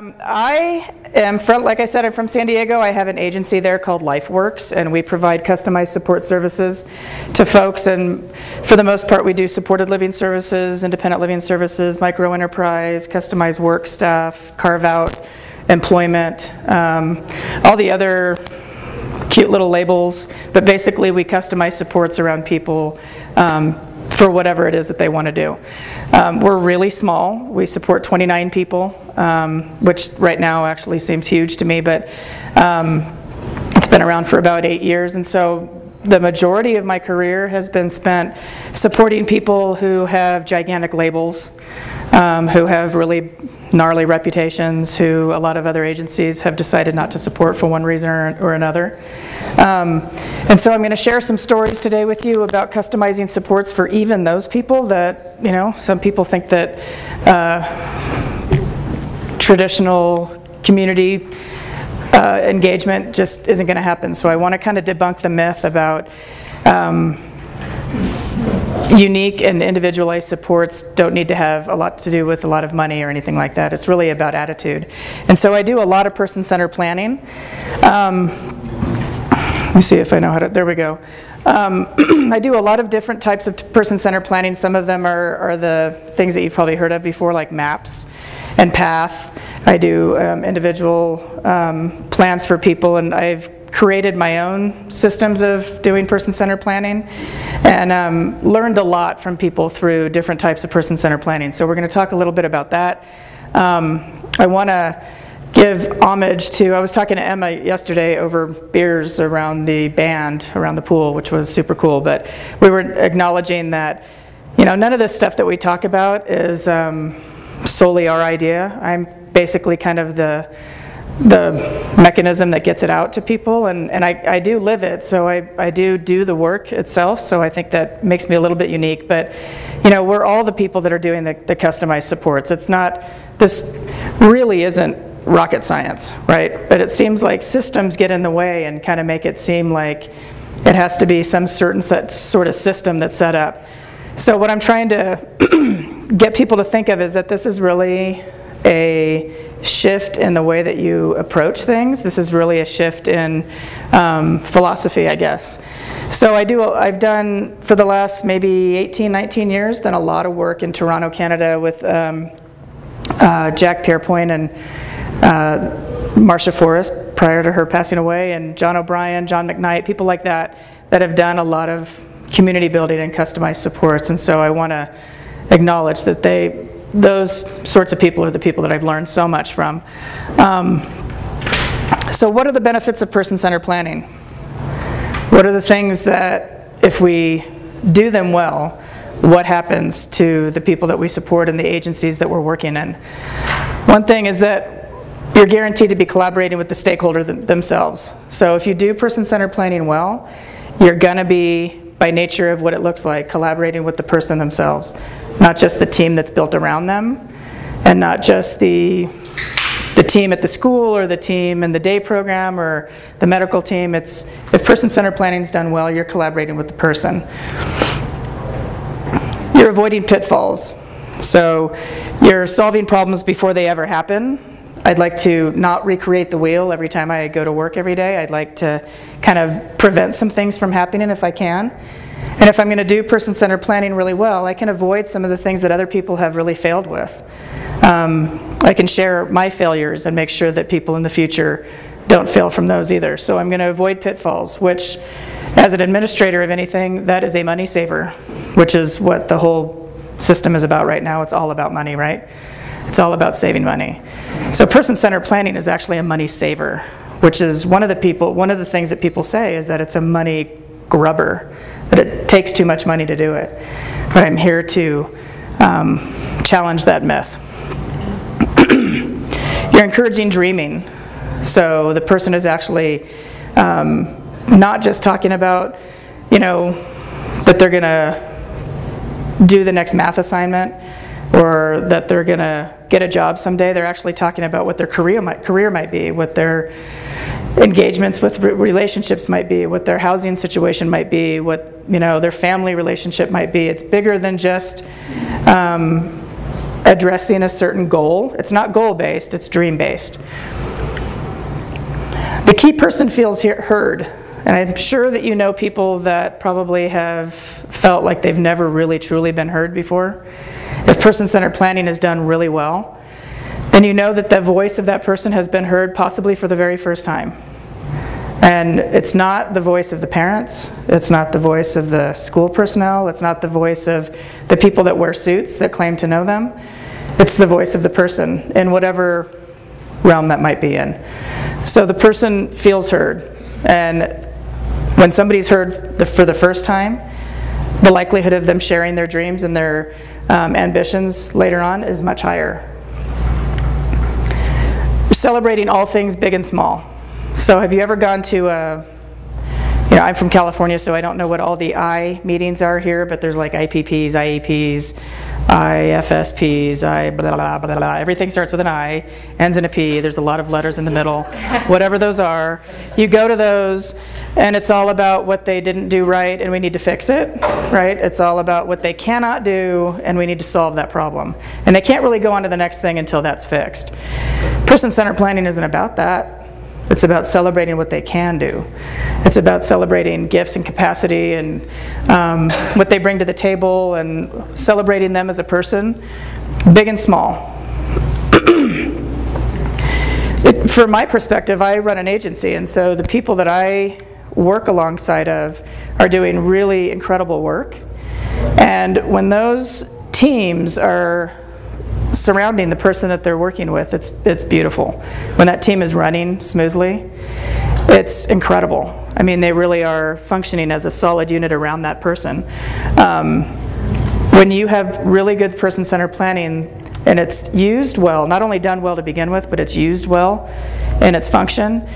I am from, like I said, I'm from San Diego. I have an agency there called LifeWorks, and we provide customized support services to folks. And for the most part, we do supported living services, independent living services, micro enterprise, customized work stuff, carve out, employment, all the other cute little labels. But basically, we customize supports around people for whatever it is that they want to do. We're really small. We support 29 people, which right now actually seems huge to me, but it's been around for about 8 years. And so the majority of my career has been spent supporting people who have gigantic labels, who have really gnarly reputations, who a lot of other agencies have decided not to support for one reason or another. And so I'm going to share some stories today with you about customizing supports for even those people that, you know, some people think that traditional community engagement just isn't going to happen. So I want to kind of debunk the myth about unique and individualized supports don't need to have a lot to do with a lot of money or anything like that. It's really about attitude. And so I do a lot of person-centered planning. Let me see if I know how to, there we go. I do a lot of different types of person-centered planning. Some of them are the things that you've probably heard of before, like MAPS and PATH. I do individual plans for people, and I've created my own systems of doing person-centered planning, and learned a lot from people through different types of person-centered planning. So we're going to talk a little bit about that. I want to give homage to, I was talking to Emma yesterday over beers around the band, around the pool, which was super cool, but we were acknowledging that, you know, none of this stuff that we talk about is solely our idea. I'm basically kind of the mechanism that gets it out to people, and I do live it, so I do the work itself, so I think that makes me a little bit unique. But, you know, we're all the people that are doing the customized supports. It's not, this really isn't rocket science, right? But it seems like systems get in the way and kind of make it seem like it has to be some certain sort of system that's set up. So what I'm trying to get people to think of is that this is really a shift in the way that you approach things. This is really a shift in philosophy, I guess. So I've done, for the last maybe 18, 19 years, done a lot of work in Toronto, Canada with Jack Pierpoint and Marcia Forrest prior to her passing away, and John O'Brien, John McKnight, people like that have done a lot of community building and customized supports. And so I want to acknowledge that those sorts of people are the people that I've learned so much from. So what are the benefits of person-centered planning? What are the things that, if we do them well, what happens to the people that we support and the agencies that we're working in? One thing is that you're guaranteed to be collaborating with the stakeholder themselves. So if you do person-centered planning well, you're going to be, by nature of what it looks like, collaborating with the person themselves, not just the team that's built around them, and not just the team at the school or the team in the day program or the medical team. It's, if person-centered planning is done well, you're collaborating with the person. You're avoiding pitfalls. So you're solving problems before they ever happen. I'd like to not recreate the wheel every time I go to work every day. I'd like to kind of prevent some things from happening if I can. And if I'm going to do person-centered planning really well, I can avoid some of the things that other people have really failed with. I can share my failures and make sure that people in the future don't fail from those either. So I'm going to avoid pitfalls, which, as an administrator of anything, that is a money saver, which is what the whole system is about right now. It's all about money, right? It's all about saving money. So person-centered planning is actually a money saver, which is one of the things that people say is that it's a money grubber, but it takes too much money to do it. But I'm here to challenge that myth. You're encouraging dreaming. So the person is actually not just talking about, you know, that they're going to do the next math assignment or that they're going to get a job someday. They're actually talking about what their career might be, what their engagements with relationships might be, what their housing situation might be, what, you know, their family relationship might be. It's bigger than just addressing a certain goal. It's not goal-based, it's dream-based. The key person feels heard. And I'm sure that you know people that probably have felt like they've never really truly been heard before. If person-centered planning is done really well, then you know that the voice of that person has been heard possibly for the very first time. And it's not the voice of the parents, it's not the voice of the school personnel, it's not the voice of the people that wear suits that claim to know them. It's the voice of the person in whatever realm that might be in. So the person feels heard. And when somebody's heard for the first time, the likelihood of them sharing their dreams and their ambitions later on is much higher. Celebrating all things big and small. So have you ever gone to I'm from California, so I don't know what all the I meetings are here, but there's like IPPs, IEPs, IFSPs, blah, blah, blah, blah. Everything starts with an I, ends in a P. There's a lot of letters in the middle. Whatever those are, you go to those, and it's all about what they didn't do right, and we need to fix it, right? It's all about what they cannot do, and we need to solve that problem. And they can't really go on to the next thing until that's fixed. Person-centered planning isn't about that. It's about celebrating what they can do. It's about celebrating gifts and capacity and what they bring to the table and celebrating them as a person, big and small. From my perspective, I run an agency, and so the people that I work alongside of are doing really incredible work. And when those teams are surrounding the person that they're working with, it's beautiful. When that team is running smoothly, it's incredible. I mean, they really are functioning as a solid unit around that person. When you have really good person-centered planning and it's used well, not only done well to begin with, but it's used well in its function,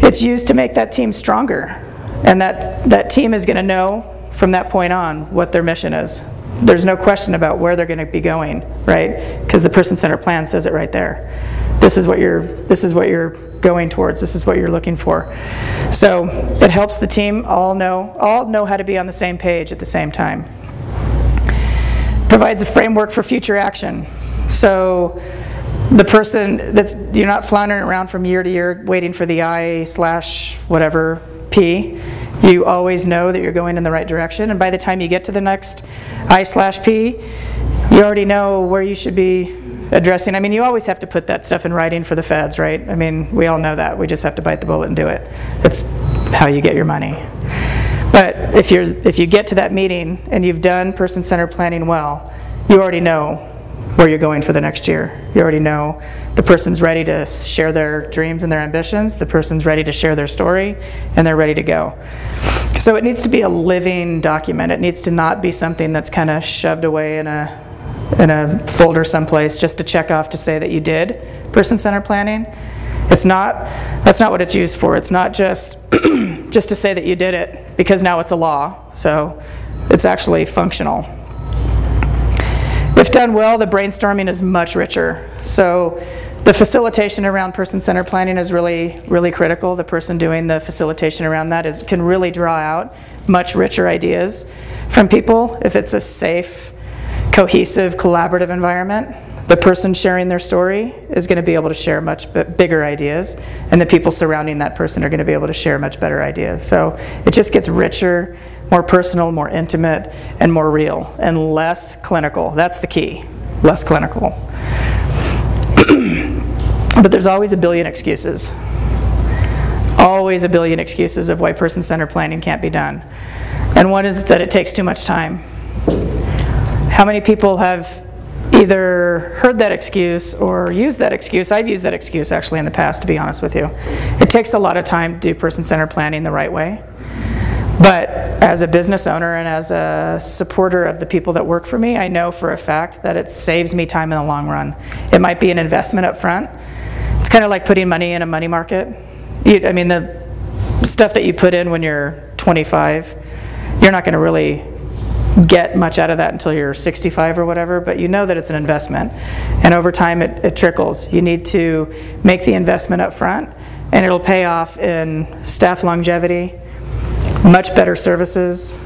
it's used to make that team stronger. And that team is going to know from that point on what their mission is. There's no question about where they're going to be going, right? Because the person-centered plan says it right there. This is what you're going towards. This is what you're looking for. So it helps the team all know how to be on the same page at the same time. Provides a framework for future action. So the person you're not floundering around from year to year waiting for the I/whatever P. You always know that you're going in the right direction, and by the time you get to the next I/P, you already know where you should be addressing. I mean, you always have to put that stuff in writing for the feds, right? I mean, we all know that. We just have to bite the bullet and do it. That's how you get your money. But if you get to that meeting and you've done person-centered planning well, you already know where you're going for the next year. You already know the person's ready to share their dreams and their ambitions, the person's ready to share their story, and they're ready to go. So it needs to be a living document. It needs to not be something that's kind of shoved away in a folder someplace just to check off to say that you did person-centered planning. That's not what it's used for. It's not just just to say that you did it, because now it's a law. So it's actually functional. If done well, the brainstorming is much richer. So the facilitation around person-centered planning is really, really critical. The person doing the facilitation around that can really draw out much richer ideas from people. If it's a safe, cohesive, collaborative environment, the person sharing their story is going to be able to share much bigger ideas, and the people surrounding that person are going to be able to share much better ideas. So it just gets richer, more personal, more intimate, and more real, and less clinical. That's the key, less clinical. But there's always a billion excuses. Always a billion excuses of why person-centered planning can't be done. And one is that it takes too much time. How many people have either heard that excuse or used that excuse? I've used that excuse actually in the past, to be honest with you. It takes a lot of time to do person-centered planning the right way. But as a business owner and as a supporter of the people that work for me, I know for a fact that it saves me time in the long run. It might be an investment up front. It's kind of like putting money in a money market. I mean, the stuff that you put in when you're 25, you're not going to really get much out of that until you're 65 or whatever, but you know that it's an investment. And over time it trickles. You need to make the investment up front, and it'll pay off in staff longevity, much better services,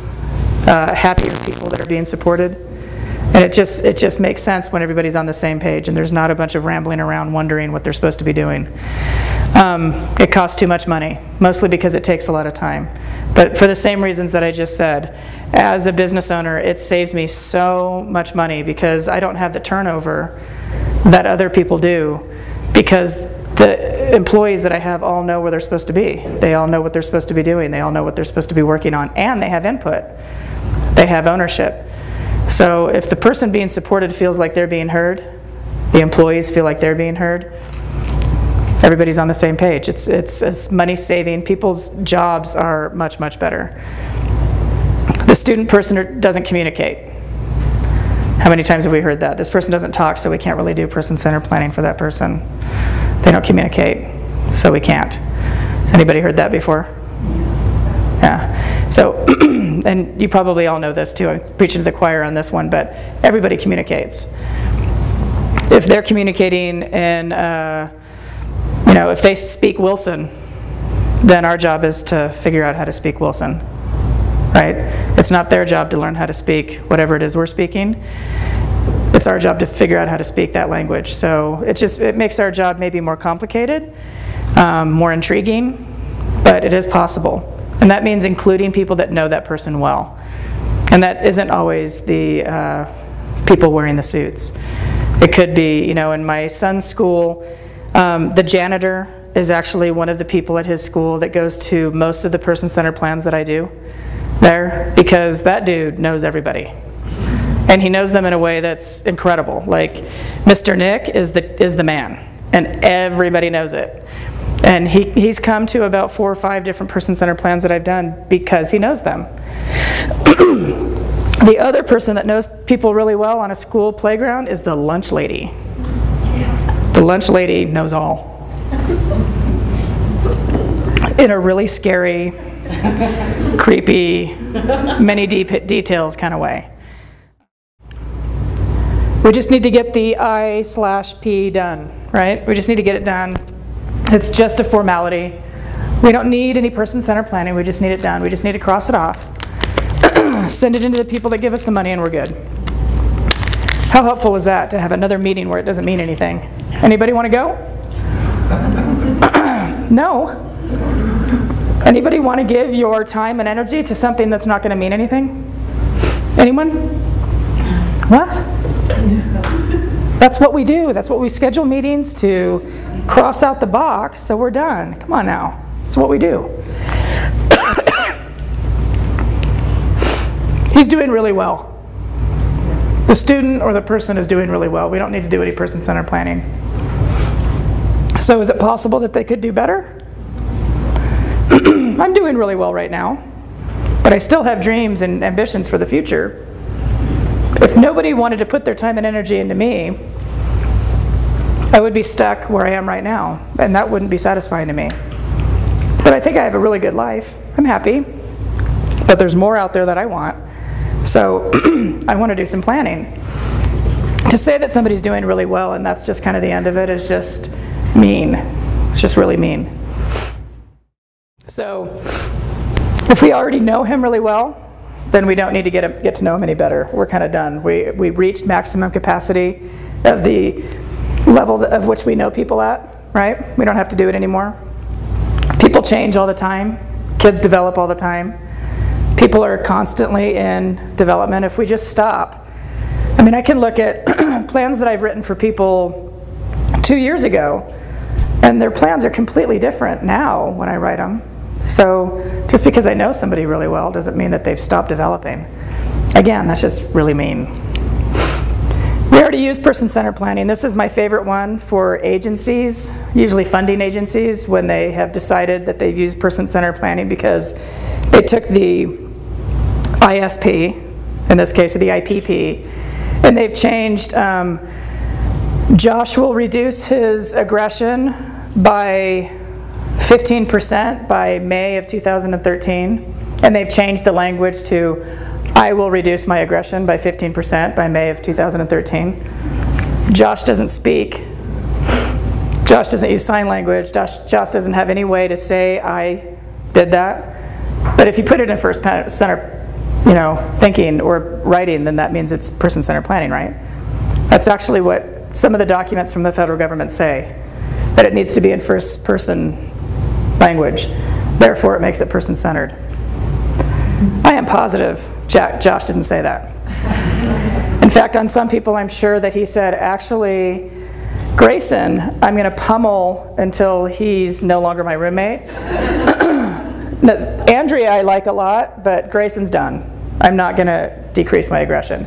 happier people that are being supported, And it just makes sense when everybody's on the same page and there's not a bunch of rambling around wondering what they're supposed to be doing. It costs too much money, mostly because it takes a lot of time. But for the same reasons that I just said, as a business owner, it saves me so much money because I don't have the turnover that other people do, because the employees that I have all know where they're supposed to be. They all know what they're supposed to be doing. They all know what they're supposed to be working on, and they have input. They have ownership. So if the person being supported feels like they're being heard, the employees feel like they're being heard, everybody's on the same page. It's money saving. People's jobs are much, much better. The student person doesn't communicate. How many times have we heard that? This person doesn't talk, so we can't really do person-centered planning for that person. They don't communicate, so we can't. Has anybody heard that before? Yeah. So, and you probably all know this too. I'm preaching to the choir on this one, but everybody communicates. If they're communicating in, you know, if they speak Wilson, then our job is to figure out how to speak Wilson, right? It's not their job to learn how to speak whatever it is we're speaking. It's our job to figure out how to speak that language. So it makes our job maybe more complicated, more intriguing, but it is possible. And that means including people that know that person well. And that isn't always the people wearing the suits. It could be, you know, in my son's school, the janitor is actually one of the people at his school that goes to most of the person-centered plans that I do there, because that dude knows everybody. And he knows them in a way that's incredible. Like, Mr. Nick is the man, and everybody knows it. And he's come to about 4 or 5 different person-centered plans that I've done because he knows them. The other person that knows people really well on a school playground is the lunch lady. The lunch lady knows all. In a really scary, creepy, many deep details kind of way. We just need to get the I/P done, right? We just need to get it done. It's just a formality. We don't need any person-centered planning. We just need it done. We just need to cross it off. Send it into the people that give us the money, and we're good. How helpful is that, to have another meeting where it doesn't mean anything? Anybody want to go? No? Anybody want to give your time and energy to something that's not going to mean anything? Anyone? What? That's what we do. That's what we schedule meetings to cross out the box so we're done. Come on now. That's what we do. He's doing really well. The student or the person is doing really well. We don't need to do any person-centered planning. So is it possible that they could do better? I'm doing really well right now, but I still have dreams and ambitions for the future. If nobody wanted to put their time and energy into me, I would be stuck where I am right now, and that wouldn't be satisfying to me. But I think I have a really good life. I'm happy, but there's more out there that I want. So I want to do some planning. To say that somebody's doing really well and that's just kind of the end of it is just mean. It's just really mean. So if we already know him really well, then we don't need to get to know him any better. We're kind of done. We reached maximum capacity of the level of which we know people at, right? We don't have to do it anymore. People change all the time. Kids develop all the time. People are constantly in development. If we just stop. I mean, I can look at plans that I've written for people 2 years ago, and their plans are completely different now when I write them. So just because I know somebody really well doesn't mean that they've stopped developing. Again, that's just really mean. We already use person-centered planning. This is my favorite one for agencies, usually funding agencies, when they have decided that they've used person-centered planning because they took the ISP, in this case, or the IPP, and they've changed, Josh will reduce his aggression by 15% by May of 2013, and they've changed the language to I will reduce my aggression by 15% by May of 2013. Josh doesn't speak. Josh doesn't use sign language. Josh doesn't have any way to say I did that. But if you put it in person-centered thinking or writing, then that means it's person-centered planning, right? That's actually what some of the documents from the federal government say, that it needs to be in first-person language. Therefore, it makes it person-centered. I am positive Josh didn't say that. In fact, on some people, I'm sure that he said, actually, Grayson, I'm going to pummel until he's no longer my roommate. Andrea I like a lot, but Grayson's done. I'm not going to decrease my aggression.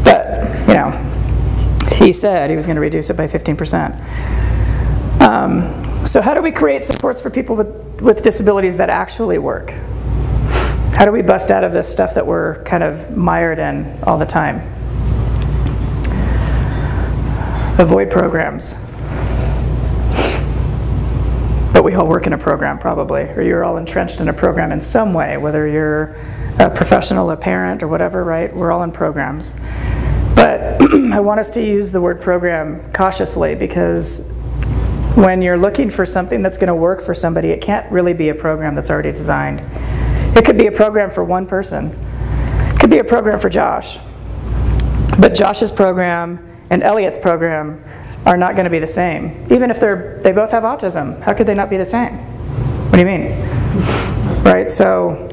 But, he said he was going to reduce it by 15%. So how do we create supports for people with disabilities that actually work? How do we bust out of this stuff that we're kind of mired in all the time? Avoid programs. But we all work in a program probably, or you're all entrenched in a program in some way, whether you're a professional, a parent, or whatever, right? We're all in programs. But I want us to use the word program cautiously, because when you're looking for something that's going to work for somebody, it can't really be a program that's already designed. It could be a program for one person. It could be a program for Josh. But Josh's program and Elliot's program are not going to be the same. Even if they both have autism, how could they not be the same? What do you mean? Right, so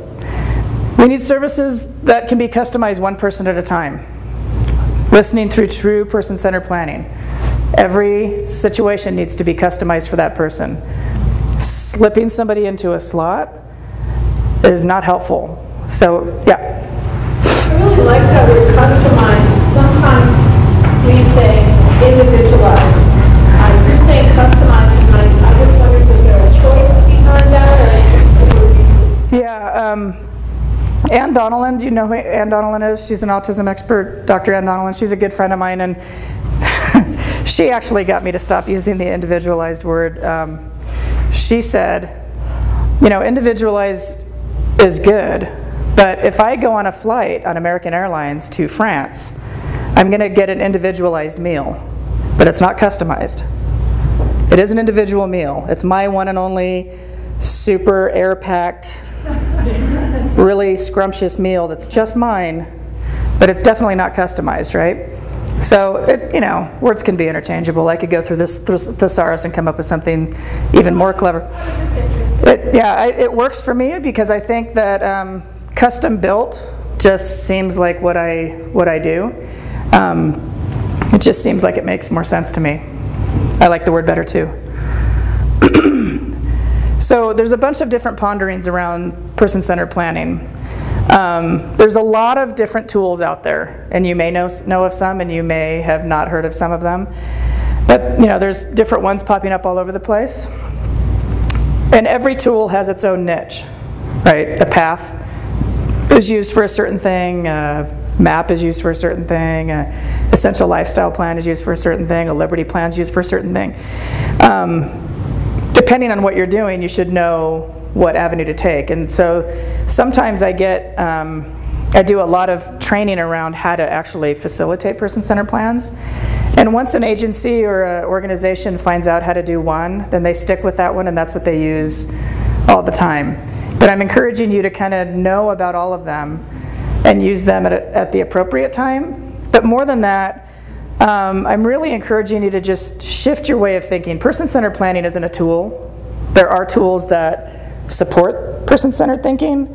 we need services that can be customized one person at a time. Listening through true person-centered planning. Every situation needs to be customized for that person. Slipping somebody into a slot is not helpful. So, yeah. I really like that we're customized. Sometimes we say individualized. You're saying customized, and I just wondered, was there a choice behind that? Yeah, Ann Donnellan, do you know who Ann Donnellan is? She's an autism expert, Dr. Ann Donnellan. She's a good friend of mine, and she actually got me to stop using the individualized word. She said, individualized is good, but if I go on a flight on American Airlines to France, I'm going to get an individualized meal, but it's not customized. It is an individual meal. It's my one and only super air-packed, really scrumptious meal that's just mine, but it's definitely not customized, right? So, words can be interchangeable. I could go through this thesaurus and come up with something even more clever. It works for me because I think that custom built just seems like what I do. It just seems like it makes more sense to me. I like the word better too. So there's a bunch of different ponderings around person-centered planning. There's a lot of different tools out there, and you may know of some, and you may have not heard of some of them. But there's different ones popping up all over the place. And every tool has its own niche, right? A path is used for a certain thing, a map is used for a certain thing, an essential lifestyle plan is used for a certain thing, a liberty plan is used for a certain thing. Depending on what you're doing, you should know what avenue to take. And so sometimes I do a lot of training around how to actually facilitate person-centered plans. And once an agency or an organization finds out how to do one, then they stick with that one, and that's what they use all the time. But I'm encouraging you to kind of know about all of them and use them at the appropriate time. But more than that, I'm really encouraging you to just shift your way of thinking. Person-centered planning isn't a tool. There are tools that support person-centered thinking,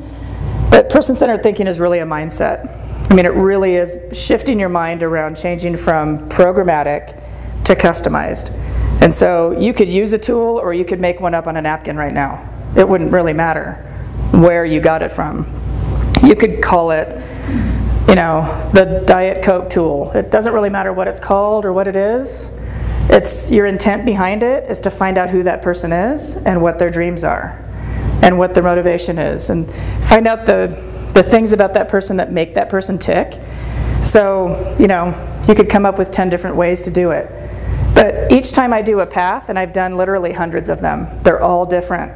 but person-centered thinking is really a mindset. I mean, it really is shifting your mind around, changing from programmatic to customized. And so you could use a tool, or you could make one up on a napkin right now. It wouldn't really matter where you got it from. You could call it, the Diet Coke tool. It doesn't really matter what it's called or what it is. It's your intent behind it is to find out who that person is and what their dreams are and what their motivation is, and find out the things about that person that make that person tick. So, you could come up with 10 different ways to do it. But each time I do a path, and I've done literally hundreds of them, they're all different.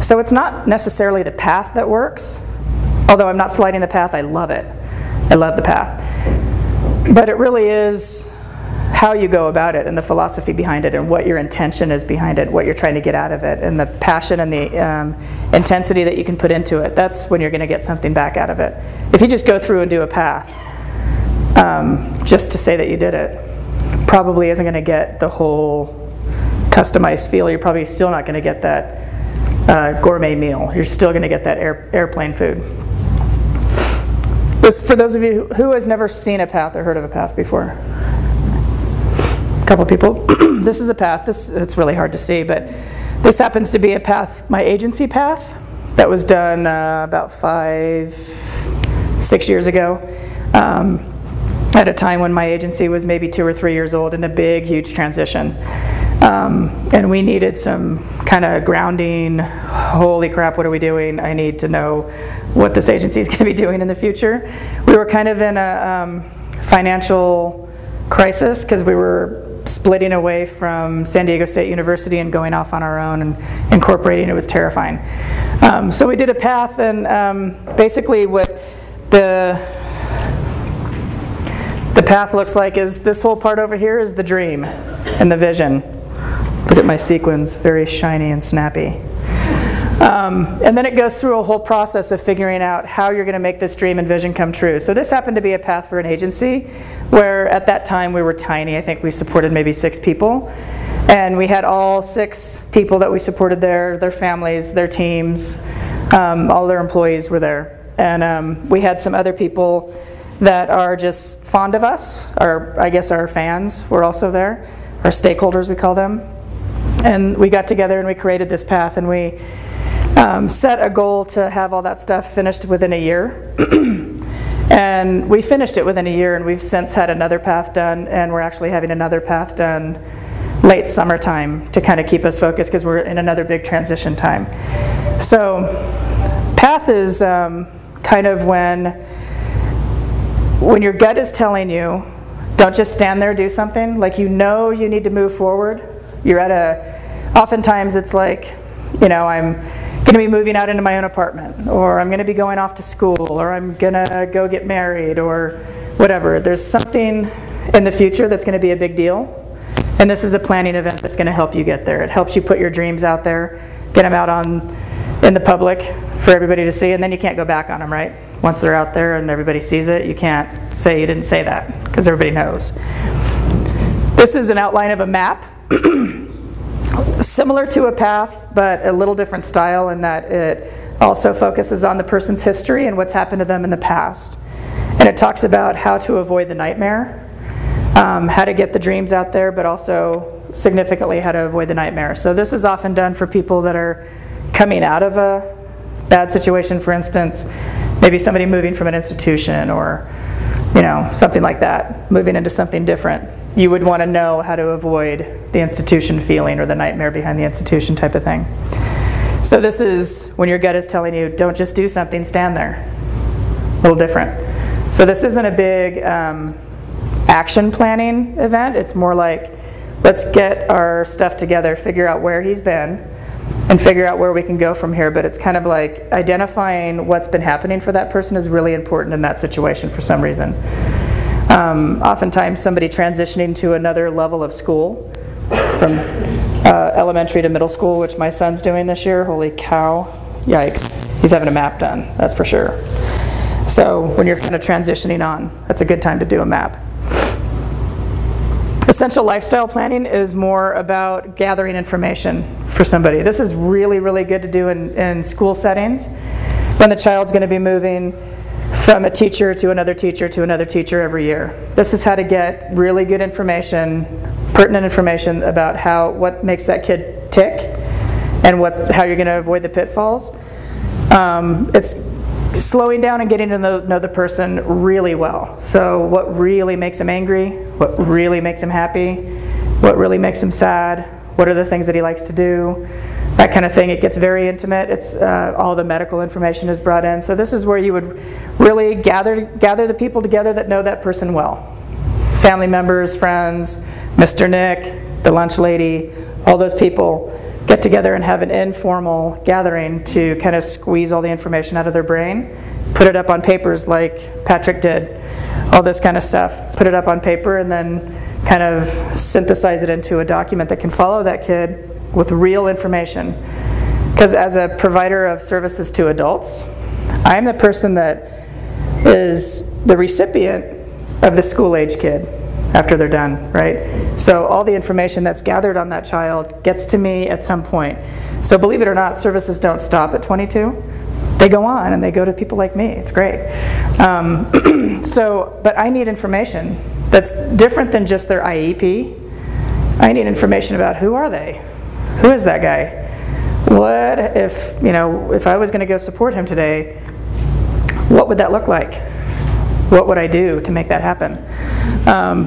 So it's not necessarily the path that works, although I'm not sliding the path, I love it. I love the path. But it really is how you go about it and the philosophy behind it and what your intention is behind it, what you're trying to get out of it, and the passion and the intensity that you can put into it. That's when you're going to get something back out of it. If you just go through and do a path just to say that you did it, probably isn't going to get the whole customized feel. You're probably still not going to get that gourmet meal. You're still going to get that airplane food. This, for those of you who has never seen a path or heard of a path before. A couple people. This is a path. It's really hard to see, but this happens to be a path, my agency path, that was done about 5-6 years ago. At a time when my agency was maybe 2 or 3 years old in a big, huge transition. And we needed some kind of grounding. Holy crap, what are we doing? I need to know what this agency is going to be doing in the future. We were kind of in a financial crisis because we were splitting away from San Diego State University and going off on our own and incorporating. It was terrifying. So we did a path, and basically what the path looks like is this whole part over here is the dream and the vision. Look at my sequins, very shiny and snappy. And then it goes through a whole process of figuring out how you're going to make this dream and vision come true. So this happened to be a path for an agency where at that time we were tiny. I think we supported maybe 6 people. And we had all 6 people that we supported there, their families, their teams, all their employees were there. And we had some other people that are just fond of us, or I guess our fans were also there, our stakeholders we call them. And we got together and we created this path, and we set a goal to have all that stuff finished within a year. And we finished it within a year, and we've since had another path done, and we're actually having another path done late summertime to kind of keep us focused because we're in another big transition time. So path is kind of when your gut is telling you, don't just stand there, do something, like you know you need to move forward. You're at oftentimes it's like, you know, I'm going to be moving out into my own apartment, or I'm going to be going off to school, or I'm going to go get married, or whatever. There's something in the future that's going to be a big deal, and this is a planning event that's going to help you get there. It helps you put your dreams out there, get them out in the public for everybody to see, and then you can't go back on them, right? Once they're out there and everybody sees it, you can't say you didn't say that, because everybody knows. This is an outline of a map. Similar to a path, but a little different style in that it also focuses on the person's history and what's happened to them in the past. And it talks about how to avoid the nightmare, how to get the dreams out there, but also significantly how to avoid the nightmare. So this is often done for people that are coming out of a bad situation, for instance, maybe somebody moving from an institution or, you know, something like that, moving into something different. You would want to know how to avoid the institution feeling or the nightmare behind the institution type of thing. So this is when your gut is telling you, don't just do something, stand there. A little different. So this isn't a big action planning event. It's more like, let's get our stuff together, figure out where he's been, and figure out where we can go from here. But it's kind of like identifying what's been happening for that person is really important in that situation for some reason. Oftentimes somebody transitioning to another level of school, from elementary to middle school, which my son's doing this year. Holy cow, yikes. He's having a map done, that's for sure. So when you're kind of transitioning on, that's a good time to do a map. Essential lifestyle planning is more about gathering information for somebody. This is really, really good to do in school settings when the child's going to be moving from a teacher to another teacher to another teacher every year. This is how to get really good information, pertinent information about what makes that kid tick and how you're going to avoid the pitfalls. It's slowing down and getting to know the person really well. So what really makes him angry, what really makes him happy, what really makes him sad, what are the things that he likes to do, that kind of thing. It gets very intimate. It's all the medical information is brought in. So this is where you would really gather the people together that know that person well. Family members, friends, Mr. Nick, the lunch lady, all those people get together and have an informal gathering to kind of squeeze all the information out of their brain, put it up on papers like Patrick did, all this kind of stuff. Put it up on paper and then kind of synthesize it into a document that can follow that kid with real information. Because as a provider of services to adults, I'm the person that is the recipient of the school-age kid after they're done, right? So all the information that's gathered on that child gets to me at some point. So believe it or not, services don't stop at 22. They go on and they go to people like me. It's great. But I need information that's different than just their IEP. I need information about who are they? Who is that guy? What if, if I was going to go support him today, what would that look like? What would I do to make that happen?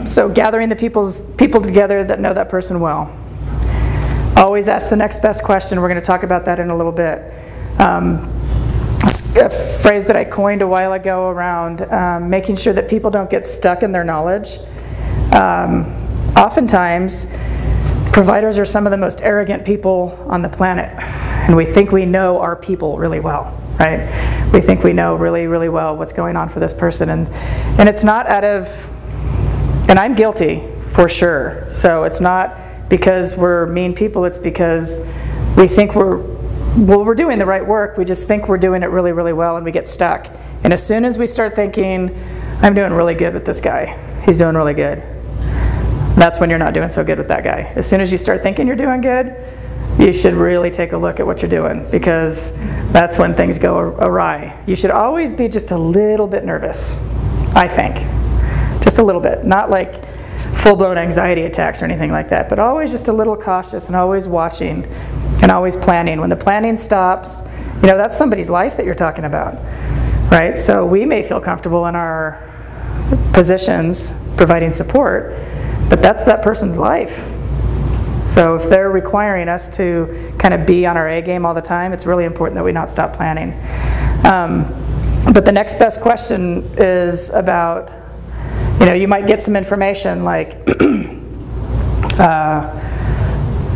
So gathering the people together that know that person well. Always ask the next best question. We're going to talk about that in a little bit. It's a phrase that I coined a while ago around making sure that people don't get stuck in their knowledge. Oftentimes, providers are some of the most arrogant people on the planet, and we think we know our people really well, right? We think we know really, really well what's going on for this person, and it's not out of, and I'm guilty for sure, so it's not because we're mean people, it's because we think we're doing the right work, we just think we're doing it really, really well, and we get stuck. And as soon as we start thinking, I'm doing really good with this guy, he's doing really good, that's when you're not doing so good with that guy. As soon as you start thinking you're doing good, you should really take a look at what you're doing, because that's when things go awry. You should always be just a little bit nervous, I think. Just a little bit. Not like full-blown anxiety attacks or anything like that, but always just a little cautious and always watching and always planning. When the planning stops, that's somebody's life that you're talking about, right? So we may feel comfortable in our positions providing support, but that's that person's life. So if they're requiring us to kind of be on our A game all the time, it's really important that we not stop planning. But the next best question is about, you might get some information like,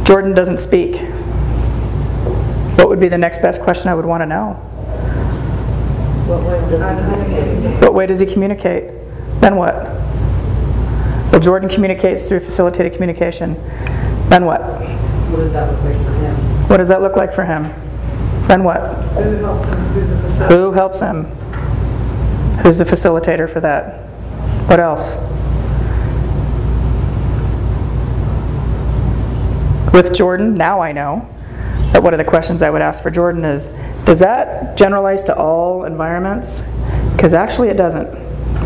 Jordan doesn't speak. What would be the next best question I would want to know? What way does he communicate? Then what? Well, Jordan communicates through facilitated communication. Then what? What does that look like for him? What does that look like for him? Then what? Who helps him? Who's the facilitator? Who helps him? Who's the facilitator for that? What else? With Jordan, now I know that one of the questions I would ask for Jordan is, does that generalize to all environments? Because actually it doesn't.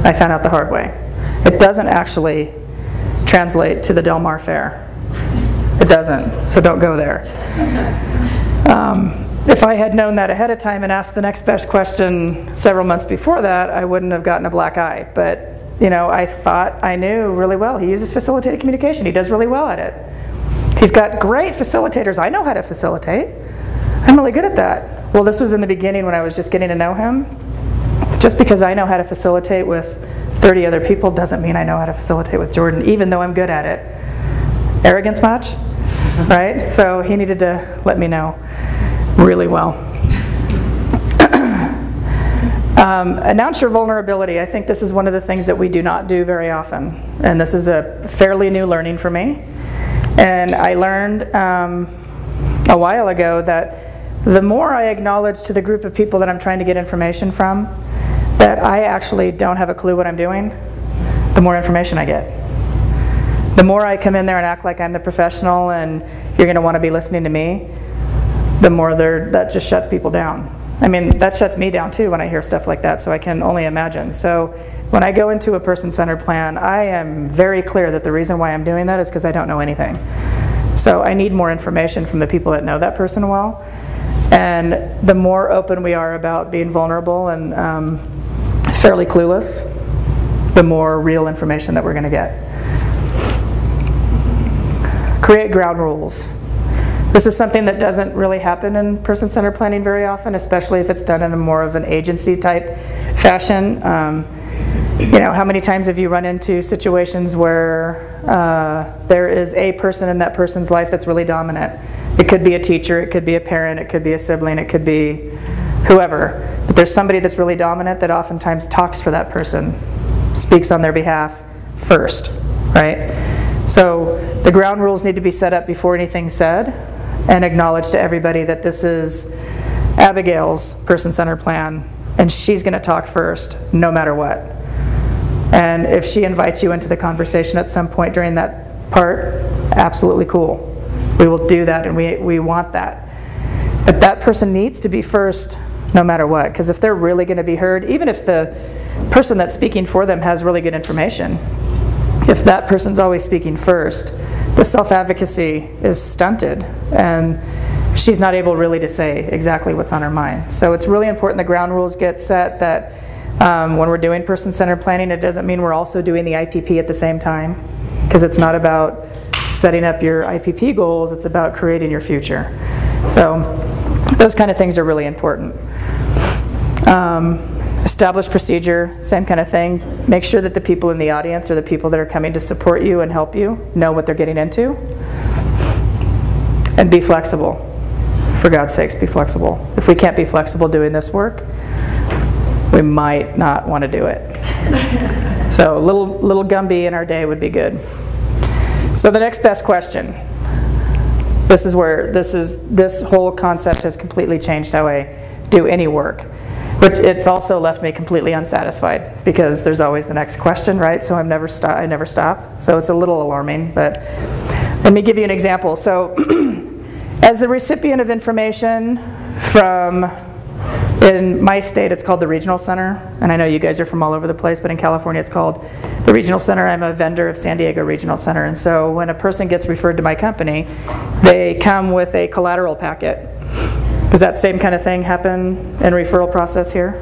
I found out the hard way. It doesn't actually translate to the Del Mar Fair. It doesn't, so don't go there. If I had known that ahead of time and asked the next best question several months before that, I wouldn't have gotten a black eye. But I thought I knew really well. He uses facilitated communication. He does really well at it. He's got great facilitators. I know how to facilitate. I'm really good at that. Well, this was in the beginning when I was just getting to know him. Just because I know how to facilitate with 30 other people doesn't mean I know how to facilitate with Jordan, even though I'm good at it. Arrogance much? Right? So he needed to let me know really well. Announce your vulnerability. I think this is one of the things that we do not do very often. And this is a fairly new learning for me. And I learned a while ago that the more I acknowledge to the group of people that I'm trying to get information from that I actually don't have a clue what I'm doing, the more information I get. The more I come in there and act like I'm the professional and you're going to want to be listening to me, the more that just shuts people down. I mean, that shuts me down too when I hear stuff like that, so I can only imagine. So when I go into a person-centered plan, I am very clear that the reason why I'm doing that is because I don't know anything. So I need more information from the people that know that person well. And the more open we are about being vulnerable and fairly clueless, the more real information that we're going to get. Create ground rules. This is something that doesn't really happen in person-centered planning very often, especially if it's done in a more of an agency type fashion. How many times have you run into situations where there is a person in that person's life that's really dominant? It could be a teacher, it could be a parent, it could be a sibling, it could be whoever. But there's somebody that's really dominant that oftentimes talks for that person, speaks on their behalf first, right? So the ground rules need to be set up before anything's said, and acknowledge to everybody that this is Abigail's person-centered plan, and she's going to talk first, no matter what. And if she invites you into the conversation at some point during that part, absolutely cool. We will do that, and we want that. But that person needs to be first no matter what, because if they're really going to be heard, even if the person that's speaking for them has really good information, if that person's always speaking first, the self-advocacy is stunted, and she's not able really to say exactly what's on her mind. So it's really important the ground rules get set, that when we're doing person-centered planning, it doesn't mean we're also doing the IPP at the same time, because it's not about setting up your IPP goals, it's about creating your future. So those kind of things are really important. Establish procedure, same kind of thing. Make sure that the people in the audience or the people that are coming to support you and help you know what they're getting into. And be flexible. For God's sakes, be flexible. If we can't be flexible doing this work, we might not want to do it. So a little Gumby in our day would be good. So the next best question. This is where this whole concept has completely changed how I do any work. Which it's also left me completely unsatisfied, because there's always the next question, right? So I never stop. So it's a little alarming, but let me give you an example. So as the recipient of information from, in my state it's called the Regional Center, and I know you guys are from all over the place, but in California it's called the Regional Center. I'm a vendor of San Diego Regional Center, and so when a person gets referred to my company, they come with a collateral packet. Does that same kind of thing happen in referral process here?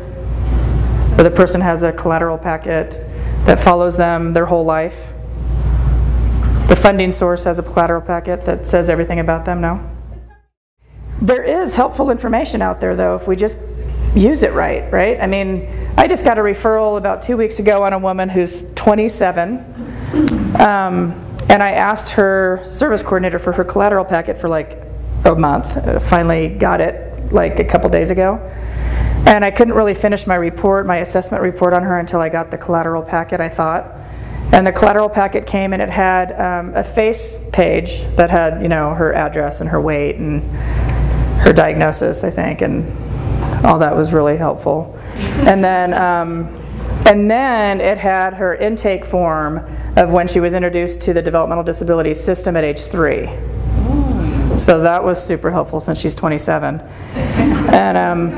Where the person has a collateral packet that follows them their whole life? The funding source has a collateral packet that says everything about them, no? There is helpful information out there, though, if we just use it right, right? I mean, I just got a referral about 2 weeks ago on a woman who's 27. And I asked her service coordinator for her collateral packet for like a month. Finally got it like a couple days ago. And I couldn't really finish my report, my assessment report on her, until I got the collateral packet, I thought. And the collateral packet came, and it had a face page that had, you know, her address and her weight and her diagnosis, I think, and all that was really helpful. And then it had her intake form of when she was introduced to the developmental disabilities system at age 3. So that was super helpful since she's 27. And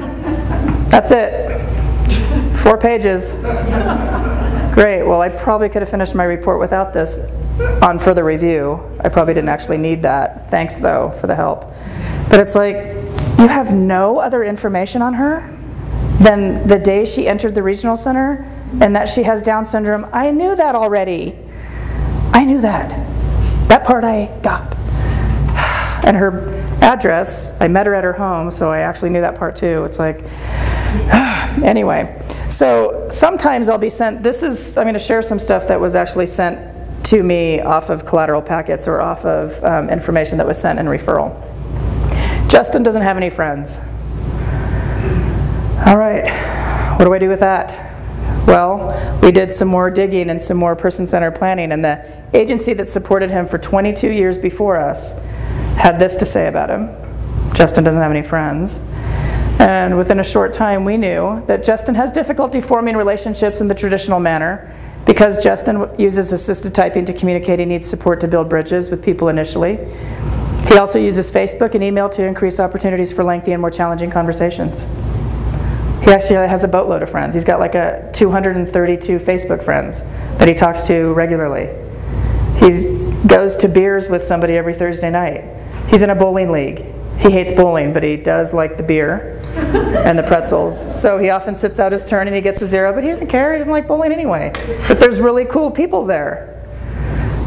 that's it. 4 pages. Great. Well, I probably could have finished my report without this on further review. I probably didn't actually need that. Thanks, though, for the help. But it's like, you have no other information on her than the day she entered the regional center and that she has Down syndrome. I knew that already. I knew that. That part I got. And her address, I met her at her home, so I actually knew that part too. It's like, anyway. So sometimes I'll be sent, I'm going to share some stuff that was actually sent to me off of collateral packets or off of information that was sent in referral. Justin doesn't have any friends. All right, what do I do with that? Well, we did some more digging and some more person-centered planning, and the agency that supported him for 22 years before us had this to say about him. Justin doesn't have any friends. And within a short time, we knew that Justin has difficulty forming relationships in the traditional manner. Because Justin uses assisted typing to communicate, he needs support to build bridges with people initially. He also uses Facebook and email to increase opportunities for lengthy and more challenging conversations. He actually has a boatload of friends. He's got like 232 Facebook friends that he talks to regularly. He goes to beers with somebody every Thursday night. He's in a bowling league. He hates bowling, but he does like the beer and the pretzels. So he often sits out his turn and he gets a 0, but he doesn't care. He doesn't like bowling anyway. But there's really cool people there.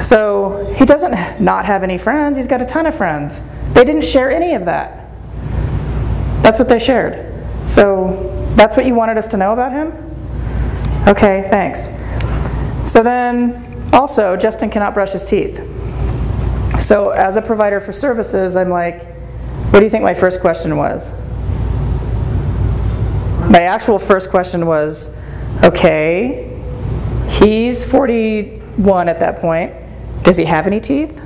So he doesn't not have any friends. He's got a ton of friends. They didn't share any of that. That's what they shared. So that's what you wanted us to know about him? Okay, thanks. So then also, Justin cannot brush his teeth. So as a provider for services, I'm like, what do you think my first question was? My actual first question was, okay, he's 41 at that point. does he have any teeth?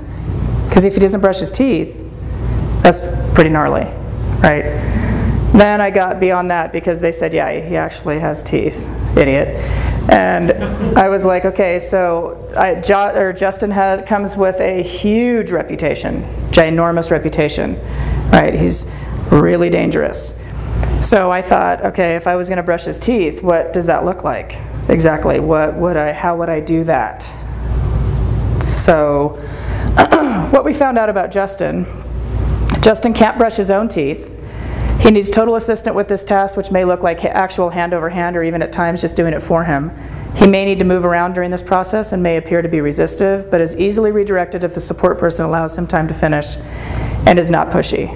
Because if he doesn't brush his teeth, that's pretty gnarly, right? Then I got beyond that because they said, yeah, he actually has teeth, idiot. And I was like, okay, so Justin comes with a huge reputation, ginormous reputation, right? He's really dangerous. So I thought, okay, if I was going to brush his teeth, what does that look like? Exactly, how would I do that? So what we found out about Justin can't brush his own teeth. He needs total assistance with this task, which may look like actual hand over hand or even at times just doing it for him. He may need to move around during this process and may appear to be resistive, but is easily redirected if the support person allows him time to finish and is not pushy.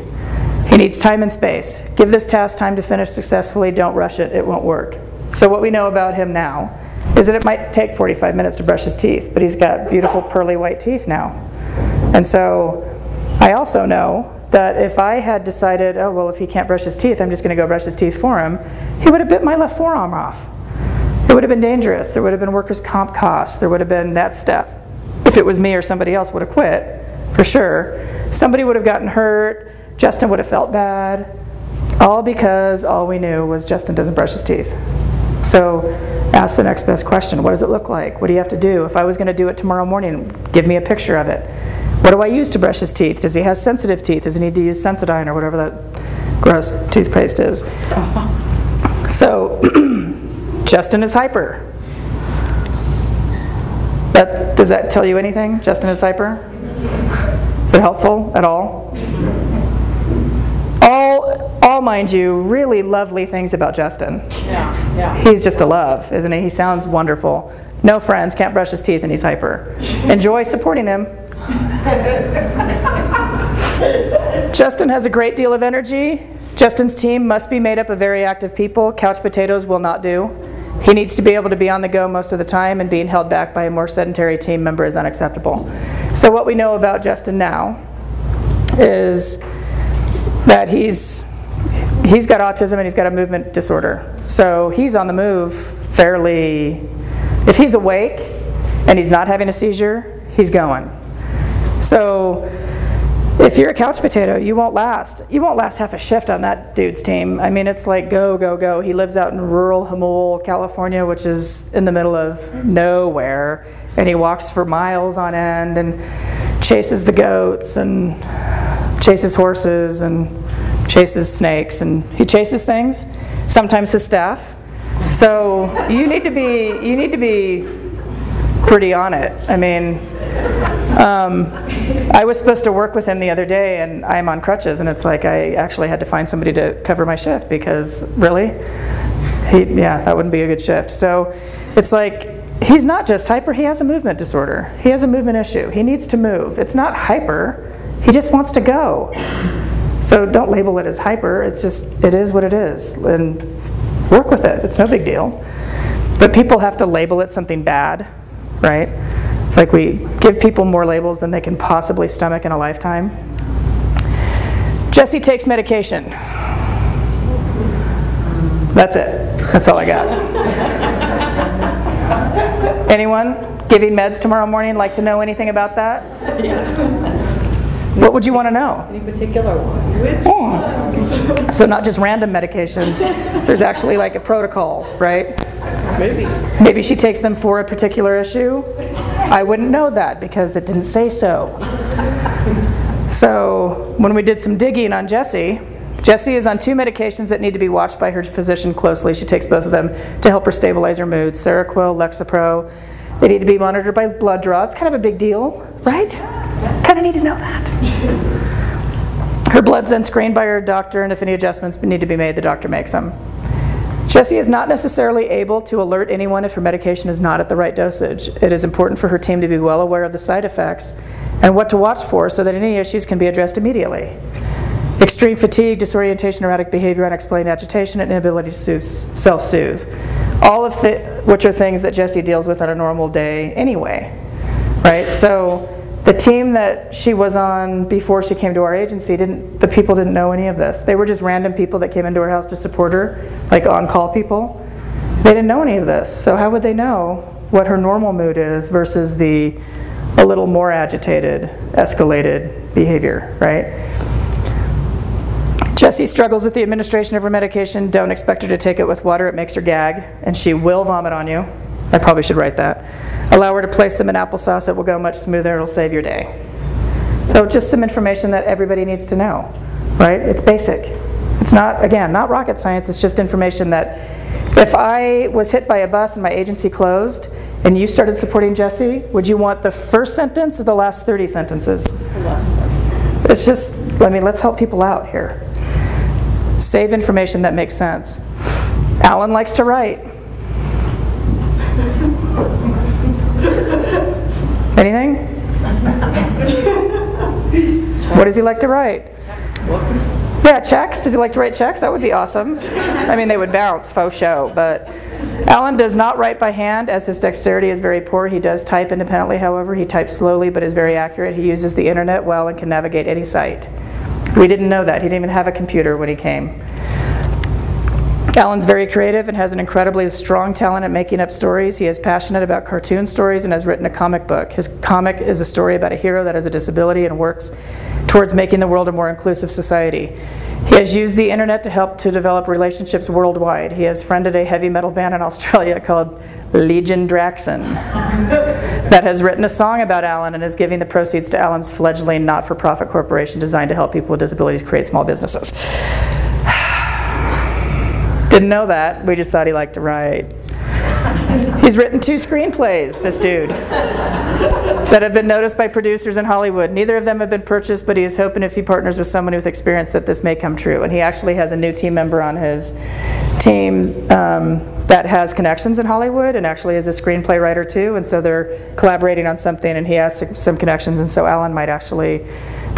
He needs time and space. Give this task time to finish successfully. Don't rush it. It won't work. So what we know about him now is that it might take 45 minutes to brush his teeth, but he's got beautiful pearly white teeth now. And so I also know that if I had decided, oh, well, if he can't brush his teeth, I'm just going to go brush his teeth for him, he would have bit my left forearm off. It would have been dangerous. There would have been workers' comp costs. There would have been that stuff. If it was me or somebody else would have quit, for sure. Somebody would have gotten hurt. Justin would have felt bad. All because all we knew was Justin doesn't brush his teeth. So ask the next best question. What does it look like? What do you have to do? If I was going to do it tomorrow morning, give me a picture of it. What do I use to brush his teeth? Does he have sensitive teeth? Does he need to use Sensodyne or whatever that gross toothpaste is? So Justin is hyper. Does that tell you anything? Justin is hyper? Is it helpful at all? All, mind you, really lovely things about Justin. Yeah. He's just a love, isn't he? He sounds wonderful. No friends, can't brush his teeth, and he's hyper. Enjoy supporting him. Justin has a great deal of energy. Justin's team must be made up of very active people. Couch potatoes will not do. He needs to be able to be on the go most of the time, and being held back by a more sedentary team member is unacceptable. So what we know about Justin now is that he's got autism and he's got a movement disorder. So he's on the move fairly, if he's awake and he's not having a seizure, he's going. So if you're a couch potato, you won't last half a shift on that dude's team. I mean, it's like go, go, go. He lives out in rural Hamul, California, which is in the middle of nowhere, and he walks for miles on end and chases the goats and chases horses and chases snakes, and he chases things, sometimes his staff. So you need to be pretty on it. I mean, I was supposed to work with him the other day, and I'm on crutches, and it's like I actually had to find somebody to cover my shift because really, that wouldn't be a good shift. So it's like he's not just hyper, he has a movement disorder. He has a movement issue. He needs to move. It's not hyper, he just wants to go. So don't label it as hyper, it's just, it is what it is, and work with it, it's no big deal. But people have to label it something bad, right? It's like we give people more labels than they can possibly stomach in a lifetime. Jesse takes medication. That's it. That's all I got. Anyone giving meds tomorrow morning like to know anything about that? Yeah. What would you want to know? Any particular ones? Oh. So not just random medications. There's actually like a protocol, right? Maybe she takes them for a particular issue. I wouldn't know that because it didn't say so. So when we did some digging on Jessie is on 2 medications that need to be watched by her physician closely. She takes both of them to help her stabilize her mood. Seroquel, Lexapro. They need to be monitored by blood draw. It's kind of a big deal, right? Kind of need to know that. Her blood's then screened by her doctor, and if any adjustments need to be made, the doctor makes them. Jessie is not necessarily able to alert anyone if her medication is not at the right dosage. It is important for her team to be well aware of the side effects and what to watch for so that any issues can be addressed immediately. Extreme fatigue, disorientation, erratic behavior, unexplained agitation, and inability to self-soothe. All of which are things that Jessie deals with on a normal day anyway, right? So the team that she was on before she came to our agency, the people didn't know any of this. They were just random people that came into her house to support her, like on-call people. They didn't know any of this, so how would they know what her normal mood is versus the a little more agitated, escalated behavior, right? Jessie struggles with the administration of her medication. Don't expect her to take it with water. It makes her gag, and she will vomit on you. I probably should write that. Allow her to place them in applesauce. It will go much smoother. It'll save your day. So just some information that everybody needs to know, right? It's basic. It's not, again, not rocket science. It's just information that if I was hit by a bus and my agency closed and you started supporting Jessie, would you want the first sentence or the last 30 sentences? The last 30. It's just, I mean, let's help people out here. Save information that makes sense. Alan likes to write. Anything? What does he like to write? Yeah, checks. Does he like to write checks? That would be awesome. I mean, they would bounce, faux show. But Alan does not write by hand, as his dexterity is very poor. He does type independently, however. He types slowly, but is very accurate. He uses the internet well and can navigate any site. We didn't know that. He didn't even have a computer when he came. Alan's very creative and has an incredibly strong talent at making up stories. He is passionate about cartoon stories and has written a comic book. His comic is a story about a hero that has a disability and works towards making the world a more inclusive society. He has used the internet to help to develop relationships worldwide. He has friended a heavy metal band in Australia called Legion Draxon that has written a song about Alan and is giving the proceeds to Alan's fledgling not-for-profit corporation designed to help people with disabilities create small businesses. Didn't know that. We just thought he liked to write. He's written 2 screenplays, this dude, that have been noticed by producers in Hollywood. Neither of them have been purchased, but he is hoping if he partners with someone with experience that this may come true. And he actually has a new team member on his team that has connections in Hollywood and actually is a screenplay writer too. And so they're collaborating on something, and he has some connections, and so Alan might actually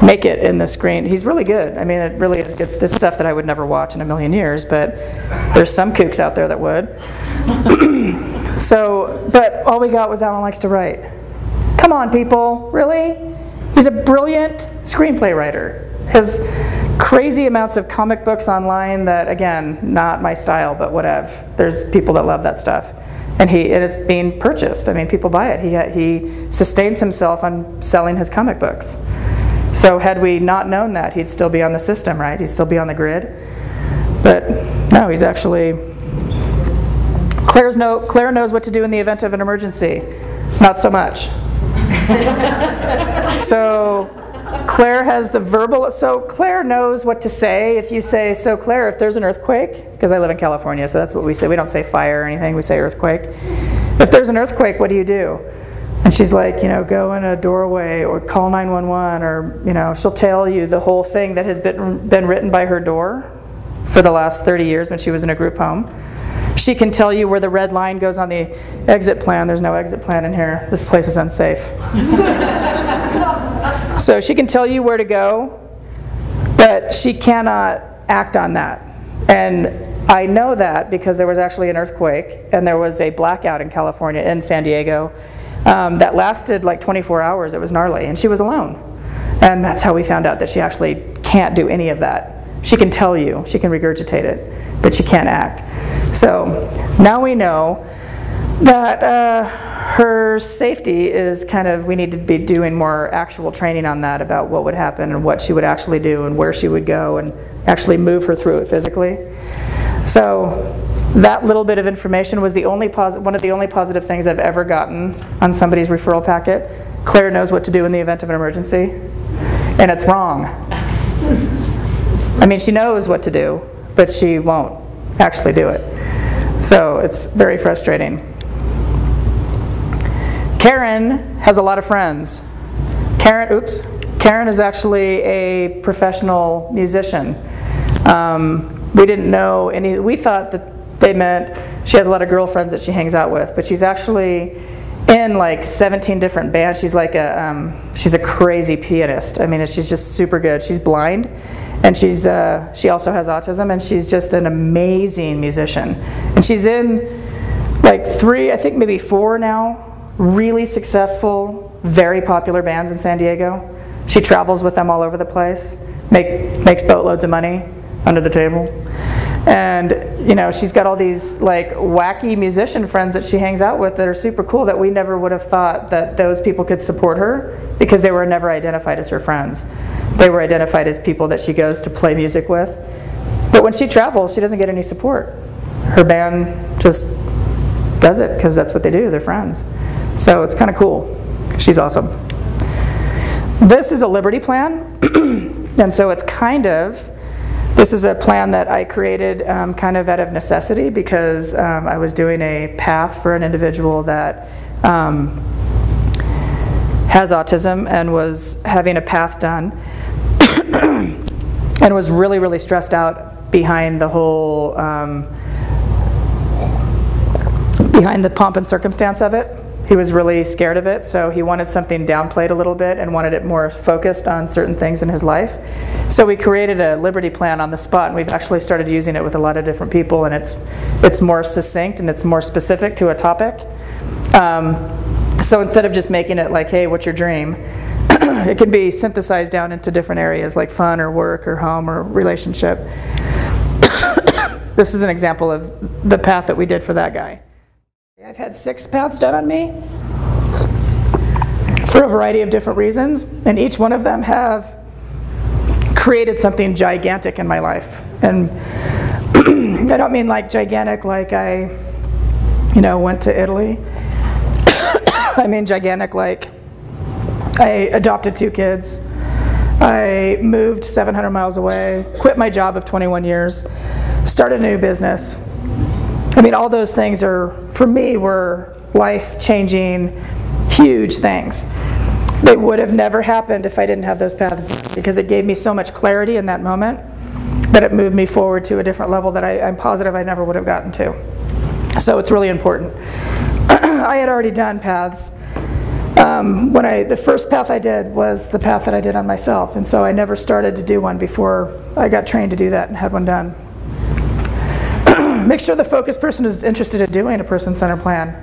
make it in the screen. He's really good. I mean, it really is good stuff that I would never watch in a million years, but there's some kooks out there that would. So, but all we got was Alan likes to write. Come on, people, really? He's a brilliant screenplay writer. Has crazy amounts of comic books online that, again, not my style, but whatever. There's people that love that stuff. And it's being purchased. I mean, people buy it. He sustains himself on selling his comic books. So had we not known that, he'd still be on the system, right? He'd still be on the grid. But no, he's actually... Claire knows what to do in the event of an emergency. Not so much. So Claire has the verbal, so Claire knows what to say. If you say, so Claire, if there's an earthquake, because I live in California, so that's what we say. We don't say fire or anything, we say earthquake. If there's an earthquake, what do you do? And she's like, you know, go in a doorway or call 911, or, you know, she'll tell you the whole thing that has been written by her door for the last 30 years when she was in a group home. She can tell you where the red line goes on the exit plan. There's no exit plan in here. This place is unsafe. So she can tell you where to go, but she cannot act on that. And I know that because there was actually an earthquake, and there was a blackout in California, in San Diego, that lasted like 24 hours. It was gnarly, and she was alone. And that's how we found out that she actually can't do any of that. She can tell you, she can regurgitate it, but she can't act. So now we know that her safety is kind of, we need to be doing more actual training on that, about what would happen and what she would actually do and where she would go, and actually move her through it physically. So that little bit of information was the only one of the only positive things I've ever gotten on somebody's referral packet. Claire knows what to do in the event of an emergency, and it's wrong. I mean, she knows what to do, but she won't actually do it. So it's very frustrating. Karen has a lot of friends. Karen is actually a professional musician. We didn't know any, we thought that they meant she has a lot of girlfriends that she hangs out with, but she's actually in like 17 different bands. She's like she's a crazy pianist. I mean, she's just super good. She's blind, and she also has autism, and she's just an amazing musician. And she's in like 3, I think maybe 4 now, really successful, very popular bands in San Diego. She travels with them all over the place, makes boatloads of money under the table. And you know, she's got all these like wacky musician friends that she hangs out with that are super cool, that we never would have thought that those people could support her, because they were never identified as her friends. They were identified as people that she goes to play music with. But when she travels, she doesn't get any support. Her band just does it because that's what they do, they're friends. So it's kind of cool. She's awesome. This is a Liberty Plan. And so it's kind of, this is a plan that I created kind of out of necessity, because I was doing a path for an individual that has autism and was having a path done and was really, really stressed out behind the whole, behind the pomp and circumstance of it. He was really scared of it, so he wanted something downplayed a little bit and wanted it more focused on certain things in his life. So we created a Liberty Plan on the spot, and we've actually started using it with a lot of different people, and it's more succinct and it's more specific to a topic. So instead of just making it like, hey, what's your dream? It can be synthesized down into different areas like fun or work or home or relationship. This is an example of the path that we did for that guy. I've had 6 paths done on me for a variety of different reasons, and each one of them have created something gigantic in my life. And I don't mean like gigantic like I, you know, went to Italy. I mean gigantic like I adopted 2 kids. I moved 700 miles away, quit my job of 21 years, started a new business. I mean, all those things are, for me, were life-changing, huge things. They would have never happened if I didn't have those paths, because it gave me so much clarity in that moment that it moved me forward to a different level that I'm positive I never would have gotten to. So it's really important. I had already done paths. The first path I did was the path that I did on myself, and so I never started to do one before I got trained to do that and had one done. Make sure the focus person is interested in doing a person-centered plan.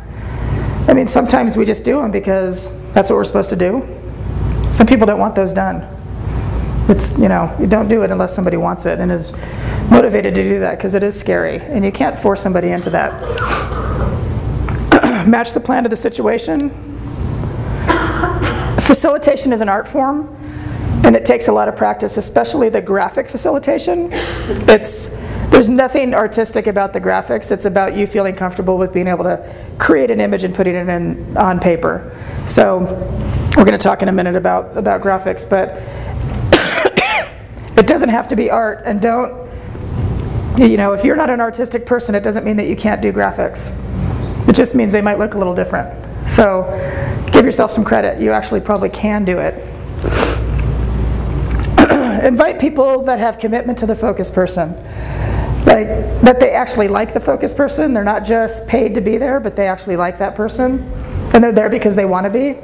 I mean, sometimes we just do them because that's what we're supposed to do. Some people don't want those done. It's, you know, you don't do it unless somebody wants it and is motivated to do that, because it is scary, and you can't force somebody into that. Match the plan to the situation. Facilitation is an art form, and it takes a lot of practice, especially the graphic facilitation. There's nothing artistic about the graphics. It's about you feeling comfortable with being able to create an image and putting it on paper. So we're going to talk in a minute about graphics, but it doesn't have to be art. And don't, you know, if you're not an artistic person, it doesn't mean that you can't do graphics. It just means they might look a little different. So give yourself some credit. You actually probably can do it. Invite people that have commitment to the focus person. Like, that they actually like the focus person. They're not just paid to be there, but they actually like that person. And they're there because they want to be.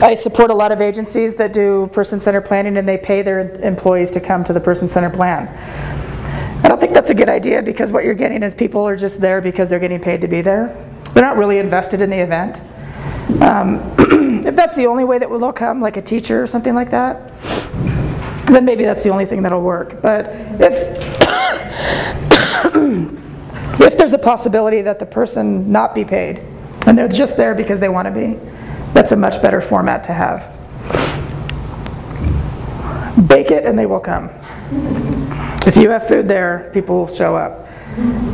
I support a lot of agencies that do person-centered planning, and they pay their employees to come to the person-centered plan. I don't think that's a good idea, because what you're getting is people are just there because they're getting paid to be there. They're not really invested in the event. If that's the only way that they'll come, like a teacher or something like that, then maybe that's the only thing that'll work. But if there's a possibility that the person not be paid, and they're just there because they want to be, that's a much better format to have. Bake it and they will come. If you have food there, people will show up.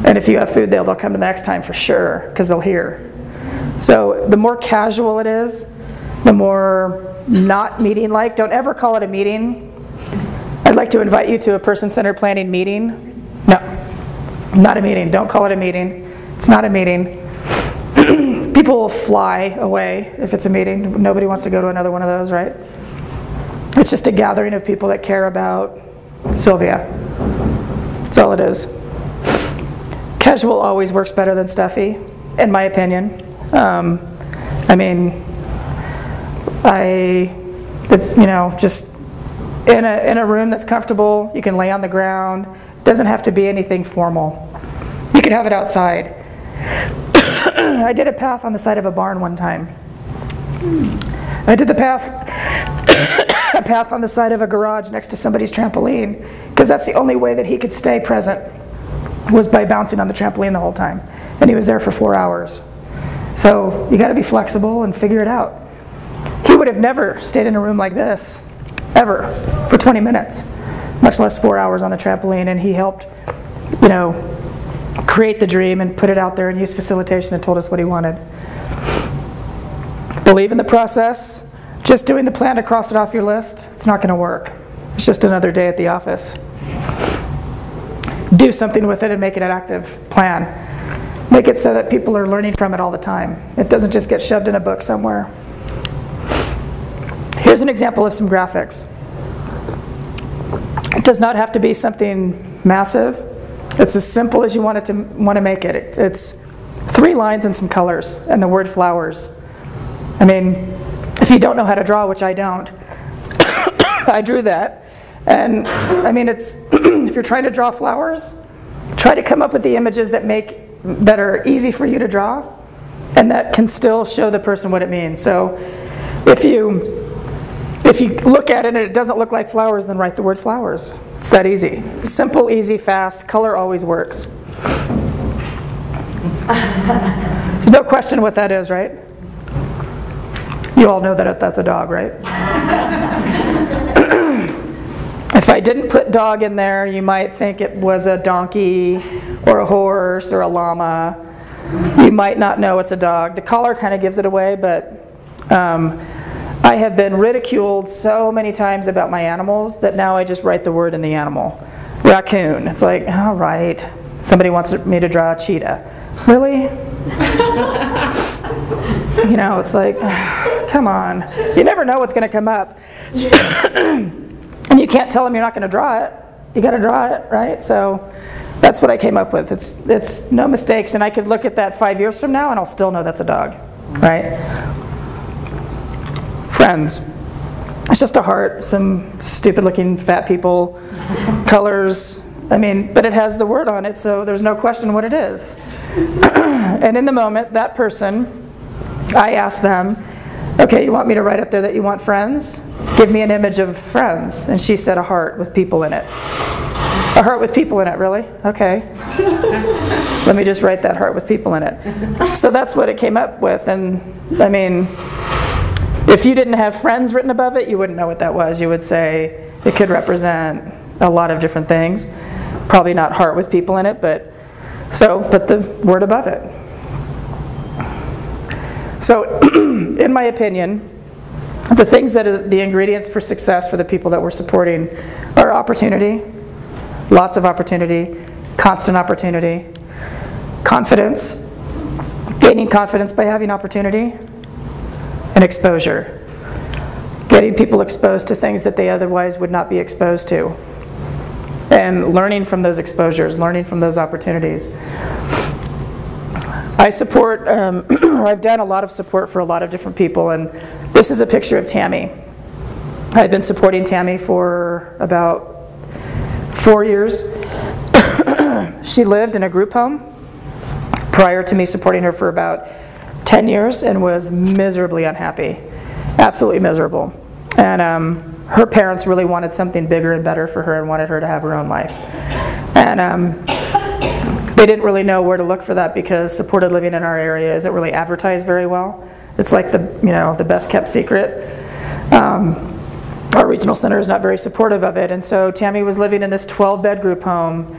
And if you have food there, they'll come the next time for sure, because they'll hear. So the more casual it is, the more not meeting-like. Don't ever call it a meeting. I'd like to invite you to a person-centered planning meeting. No, not a meeting. Don't call it a meeting. It's not a meeting. People will fly away if it's a meeting. Nobody wants to go to another one of those, right? It's just a gathering of people that care about Sylvia. That's all it is. Casual always works better than stuffy, in my opinion. I mean, you know, just in a room that's comfortable, you can lay on the ground. It doesn't have to be anything formal. You can have it outside. I did a path on the side of a barn one time. I did the path a path on the side of a garage next to somebody's trampoline, because that's the only way that he could stay present, was by bouncing on the trampoline the whole time. And he was there for 4 hours. So you got to be flexible and figure it out. He would have never stayed in a room like this, ever, for 20 minutes, much less 4 hours on the trampoline. And he helped, you know, create the dream and put it out there and use facilitation and told us what he wanted. Believe in the process. Just doing the plan to cross it off your list, it's not going to work. It's just another day at the office. Do something with it and make it an active plan. Make it so that people are learning from it all the time. It doesn't just get shoved in a book somewhere. Here's an example of some graphics. It does not have to be something massive. It's as simple as you want to make it. It's 3 lines and some colors and the word flowers. I mean, if you don't know how to draw, which I don't, I drew that. And I mean, it's if you're trying to draw flowers, try to come up with the images that are easy for you to draw and that can still show the person what it means. So if you look at it and it doesn't look like flowers, then write the word flowers. It's that easy. Simple, easy, fast. Color always works. There's no question what that is, right? You all know that that's a dog, right? If I didn't put dog in there, you might think it was a donkey or a horse or a llama. You might not know it's a dog. The collar kind of gives it away, but I have been ridiculed so many times about my animals that now I just write the word in the animal. Raccoon. It's like, all right. Somebody wants me to draw a cheetah. Really? You know, it's like, come on. You never know what's going to come up. And you can't tell them you're not going to draw it. You got to draw it, right? So that's what I came up with. It's no mistakes. And I could look at that 5 years from now and I'll still know that's a dog, right? Friends. It's just a heart, some stupid looking fat people, colors. I mean, but it has the word on it, so there's no question what it is. And in the moment, that person, I asked them, okay, you want me to write up there that you want friends? Give me an image of friends. And she said a heart with people in it. A heart with people in it, really? Okay. Let me just write that heart with people in it. So that's what it came up with. And I mean, if you didn't have friends written above it, you wouldn't know what that was. You would say it could represent a lot of different things. Probably not heart with people in it, but the word above it. So in my opinion, the things that are the ingredients for success for the people that we're supporting are opportunity, lots of opportunity, constant opportunity, confidence, gaining confidence by having opportunity, and exposure. Getting people exposed to things that they otherwise would not be exposed to. And learning from those exposures, learning from those opportunities. I support, or I've done a lot of support for a lot of different people, and this is a picture of Tammy. I've been supporting Tammy for about 4 years. She lived in a group home prior to me supporting her for about 10 years and was miserably unhappy, absolutely miserable. And her parents really wanted something bigger and better for her and wanted her to have her own life. And they didn't really know where to look for that because supported living in our area isn't really advertised very well. It's like the best kept secret. Our regional center is not very supportive of it, and so Tammy was living in this 12-bed group home,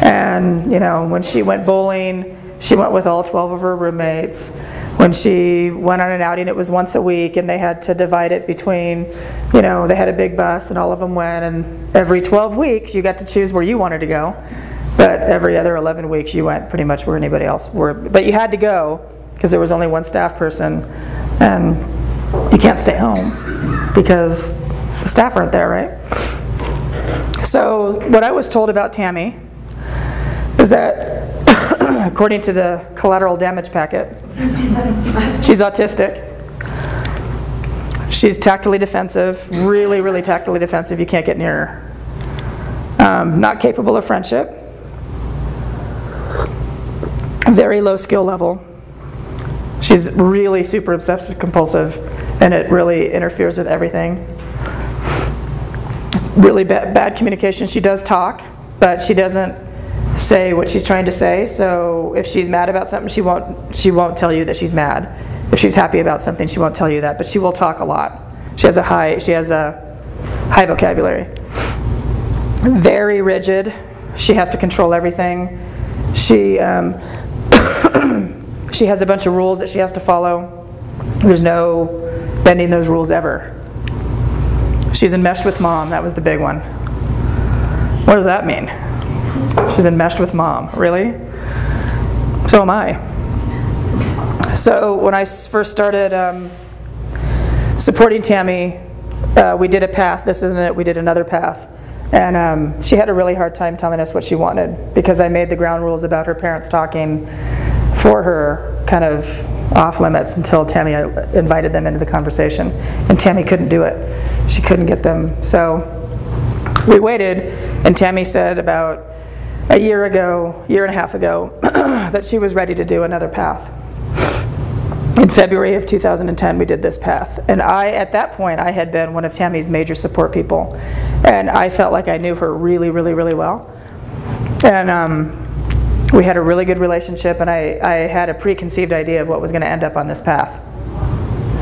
and when she went bowling, she went with all 12 of her roommates. When she went on an outing, it was once a week, and they had to divide it between, they had a big bus, and all of them went, and every 12 weeks you got to choose where you wanted to go, but every other 11 weeks you went pretty much where anybody else were. But you had to go because there was only one staff person, and you can't stay home because the staff aren't there, right? So what I was told about Tammy is that according to the collateral damage packet, she's autistic. She's tactily defensive, really, really tactily defensive. You can't get near her. Not capable of friendship. Very low skill level. She's really super obsessive compulsive, and it really interferes with everything. really bad communication. She does talk, but she doesn't say what she's trying to say. So if she's mad about something, she won't tell you that she's mad. If she's happy about something, she won't tell you that, but she will talk a lot. She has a high vocabulary. Very rigid. She has to control everything. She she has a bunch of rules that she has to follow. There's no bending those rules ever. She's enmeshed with mom. That was the big one. What does that mean? She's enmeshed with mom. Really? So am I. So when I first started supporting Tammy, we did a path. This isn't it. We did another path. And she had a really hard time telling us what she wanted because I made the ground rules about her parents talking for her kind of off limits until Tammy invited them into the conversation. And Tammy couldn't do it. She couldn't get them. So we waited, and Tammy said about a year and a half ago, that she was ready to do another path. In February of 2010, we did this path. And at that point, I had been one of Tammy's major support people. And I felt like I knew her really, really, really well. And we had a really good relationship, and I had a preconceived idea of what was going to end up on this path.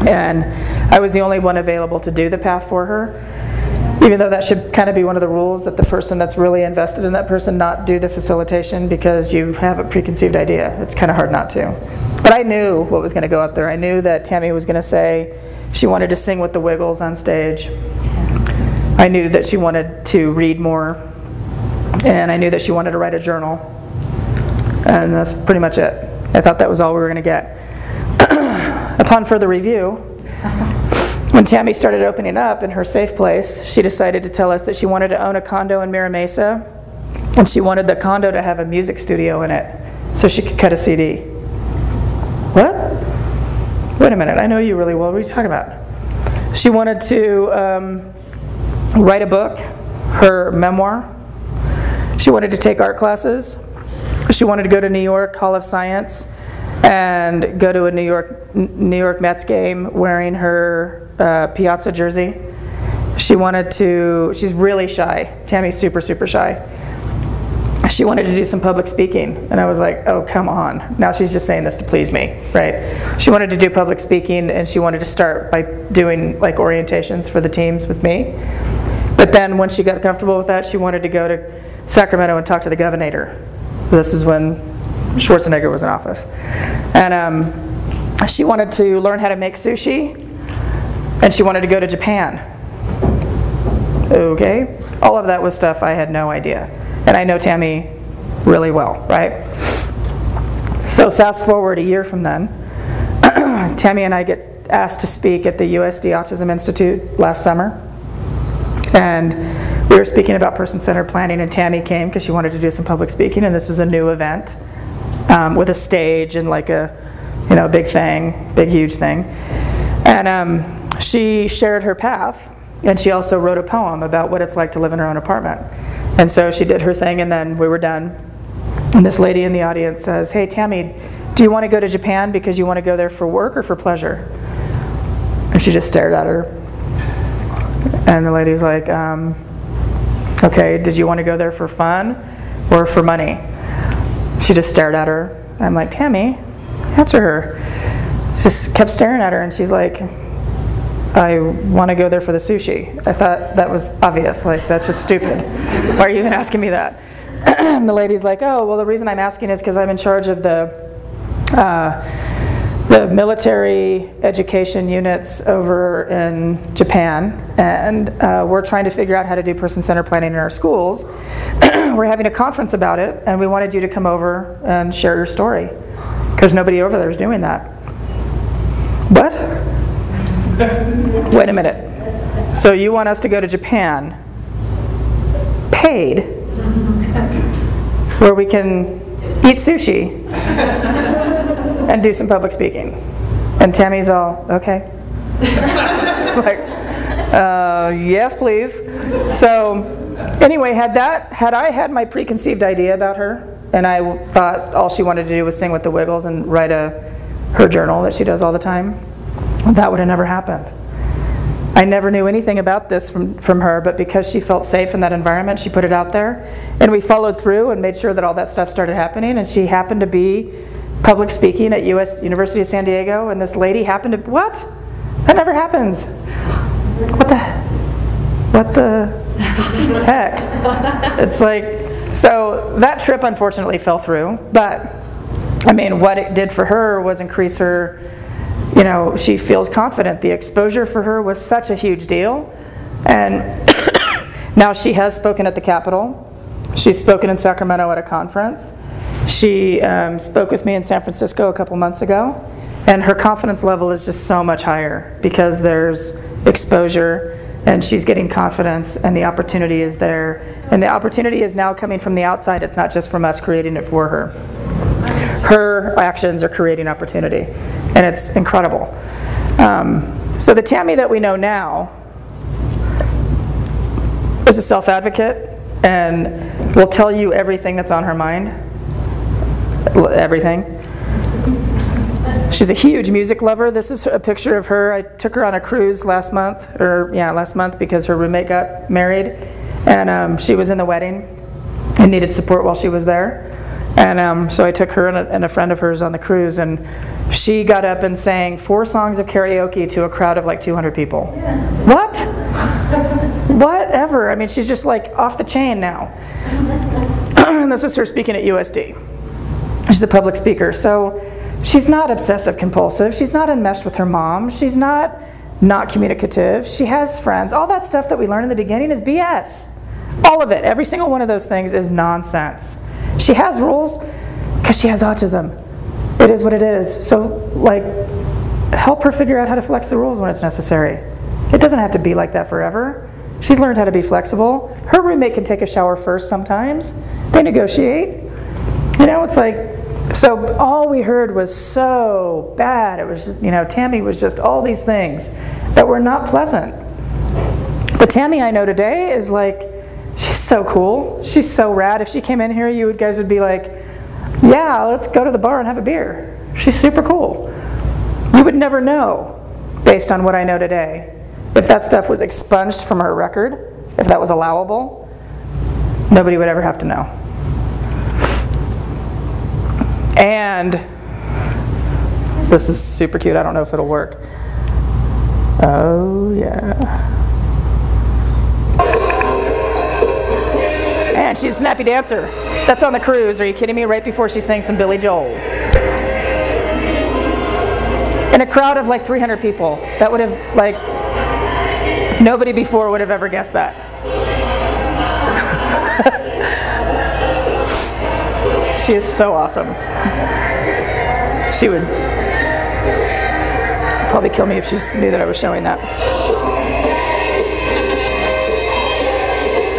And I was the only one available to do the path for her, even though that should kind of be one of the rules, that the person that's really invested in that person not do the facilitation because you have a preconceived idea. It's kind of hard not to. But I knew what was going to go up there. I knew that Tammy was going to say she wanted to sing with the Wiggles on stage. I knew that she wanted to read more, and I knew that she wanted to write a journal. And that's pretty much it. I thought that was all we were going to get. Upon further review, when Tammy started opening up in her safe place, she decided to tell us that she wanted to own a condo in Mira Mesa, and she wanted the condo to have a music studio in it so she could cut a CD. What? Wait a minute, I know you really well. What are you talking about? She wanted to write a book, her memoir. She wanted to take art classes. She wanted to go to New York Hall of Science and go to a New York Mets game wearing her Piazza jersey. She's really shy. Tammy's super, super shy. She wanted to do some public speaking, and I was like, oh, come on. Now she's just saying this to please me, right? She wanted to do public speaking, and she wanted to start by doing like orientations for the teams with me. But then when she got comfortable with that, she wanted to go to Sacramento and talk to the governor. This is when Schwarzenegger was in office. And she wanted to learn how to make sushi, and she wanted to go to Japan. Okay? All of that was stuff I had no idea. And I know Tammy really well, right? So fast forward a year from then, Tammy and I get asked to speak at the USD Autism Institute last summer. And we were speaking about person-centered planning, and Tammy came because she wanted to do some public speaking, and this was a new event with a stage and like a, big thing, big huge thing. And she shared her path, and she also wrote a poem about what it's like to live in her own apartment. And so she did her thing, and then we were done. And this lady in the audience says, hey, Tammy, do you want to go to Japan because you want to go there for work or for pleasure? And she just stared at her. And the lady's like, okay, did you want to go there for fun or for money? She just stared at her. I'm like, Tammy, answer her. Just kept staring at her, and she's like, I want to go there for the sushi. I thought that was obvious, like that's just stupid. Why are you even asking me that? And the lady's like, oh, well the reason I'm asking is because I'm in charge of the military education units over in Japan, and we're trying to figure out how to do person-centered planning in our schools. We're having a conference about it, and we wanted you to come over and share your story, because nobody over there is doing that. What? Wait a minute. So you want us to go to Japan, paid, where we can eat sushi and do some public speaking? And Tammy's all, okay. Like, yes, please. So anyway, had I had my preconceived idea about her, and I thought all she wanted to do was sing with the Wiggles and write her journal that she does all the time, that would have never happened. I never knew anything about this from her, but because she felt safe in that environment, she put it out there. And we followed through and made sure that all that stuff started happening. And she happened to be public speaking at University of San Diego, and this lady happened to, what? That never happens. What the heck? It's like, so that trip unfortunately fell through, but I mean, what it did for her was increase her, you know, she feels confident. The exposure for her was such a huge deal. And now she has spoken at the Capitol. She's spoken in Sacramento at a conference. She spoke with me in San Francisco a couple months ago. And her confidence level is just so much higher because there's exposure and she's getting confidence and the opportunity is there. And the opportunity is now coming from the outside. It's not just from us creating it for her. Her actions are creating opportunity, and it's incredible. So the Tammy that we know now is a self-advocate and will tell you everything that's on her mind, everything. She's a huge music lover. This is a picture of her. I took her on a cruise last month, because her roommate got married, and she was in the wedding and needed support while she was there. And so I took her and a friend of hers on the cruise, and she got up and sang 4 songs of karaoke to a crowd of like 200 people. Yeah. What? Whatever. I mean, she's just like off the chain now. And this is her speaking at USD. She's a public speaker. So she's not obsessive compulsive. She's not enmeshed with her mom. She's not communicative. She has friends. All that stuff that we learned in the beginning is BS. All of it. Every single one of those things is nonsense. She has rules because she has autism. It is what it is. So, like, help her figure out how to flex the rules when it's necessary. It doesn't have to be like that forever. She's learned how to be flexible. Her roommate can take a shower first sometimes. They negotiate. You know, it's like, so all we heard was so bad. It was, you know, Tammy was just all these things that were not pleasant. The Tammy I know today is like, she's so cool. She's so rad. If she came in here, you guys would be like, yeah, let's go to the bar and have a beer. She's super cool. You would never know, based on what I know today, if that stuff was expunged from her record, if that was allowable, nobody would ever have to know. And this is super cute. I don't know if it'll work. Oh, yeah. And she's a snappy dancer. That's on the cruise. Are you kidding me? Right before she sang some Billy Joel. In a crowd of like 300 people. That would have, like, nobody before would have ever guessed that. She is so awesome. She would probably kill me if she knew that I was showing that.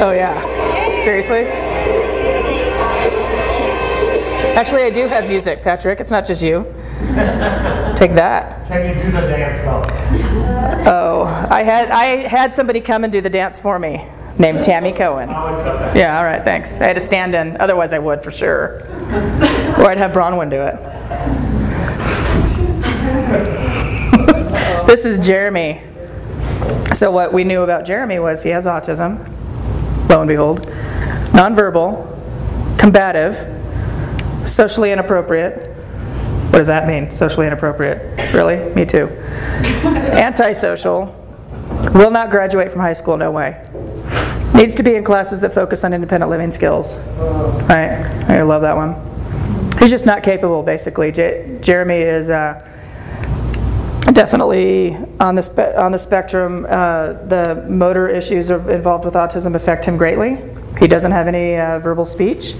Oh yeah. Seriously? Actually, I do have music, Patrick. It's not just you. Take that. Can you do the dance though? Oh, I had somebody come and do the dance for me, named Tammy Cohen. I'll accept that. Yeah, all right, thanks. I had to stand in, otherwise I would for sure. Or I'd have Bronwyn do it. This is Jeremy. So what we knew about Jeremy was he has autism, lo and behold. Nonverbal, combative, socially inappropriate. What does that mean, socially inappropriate? Really? Me too. Antisocial, will not graduate from high school, no way. Needs to be in classes that focus on independent living skills. Right? I love that one. He's just not capable, basically. Jeremy is definitely on the spectrum. The motor issues involved with autism affect him greatly. He doesn't have any verbal speech.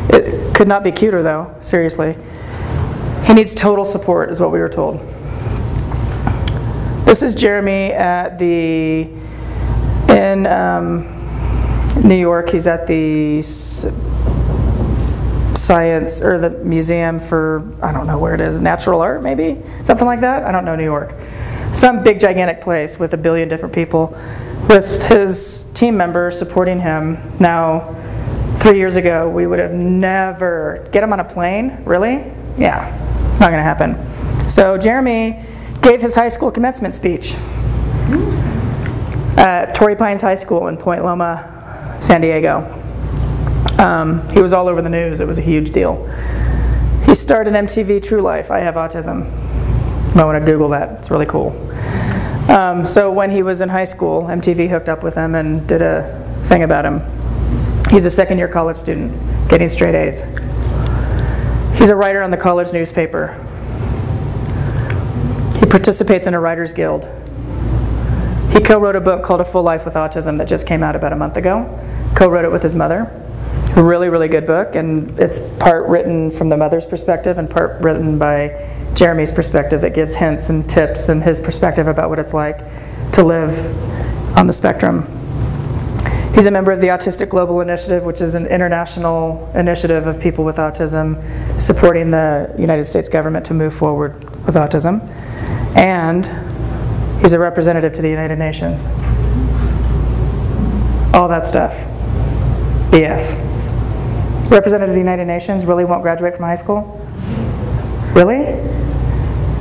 It could not be cuter, though, seriously. He needs total support, is what we were told. This is Jeremy at in New York. He's at the science, or the museum for, I don't know where it is, natural art maybe? Something like that? I don't know New York. Some big gigantic place with 1 billion different people, with his team member supporting him. Now, 3 years ago, we would have never, get him on a plane? Really? Yeah, not gonna happen. So Jeremy gave his high school commencement speech. at Torrey Pines High School in Point Loma, San Diego. He was all over the news. It was a huge deal. He starred in MTV True Life, I Have Autism. You might want to Google that. It's really cool. So when he was in high school, MTV hooked up with him and did a thing about him. He's a second-year college student, getting straight A's. He's a writer on the college newspaper. He participates in a writer's guild. He co-wrote a book called A Full Life with Autism that just came out about a month ago. Co-wrote it with his mother. A really, really good book, and it's part written from the mother's perspective and part written by Jeremy's perspective that gives hints and tips and his perspective about what it's like to live on the spectrum. He's a member of the Autistic Global Initiative, which is an international initiative of people with autism supporting the United States government to move forward with autism. And he's a representative to the United Nations. All that stuff. BS. Representative of the United Nations really won't graduate from high school? Really?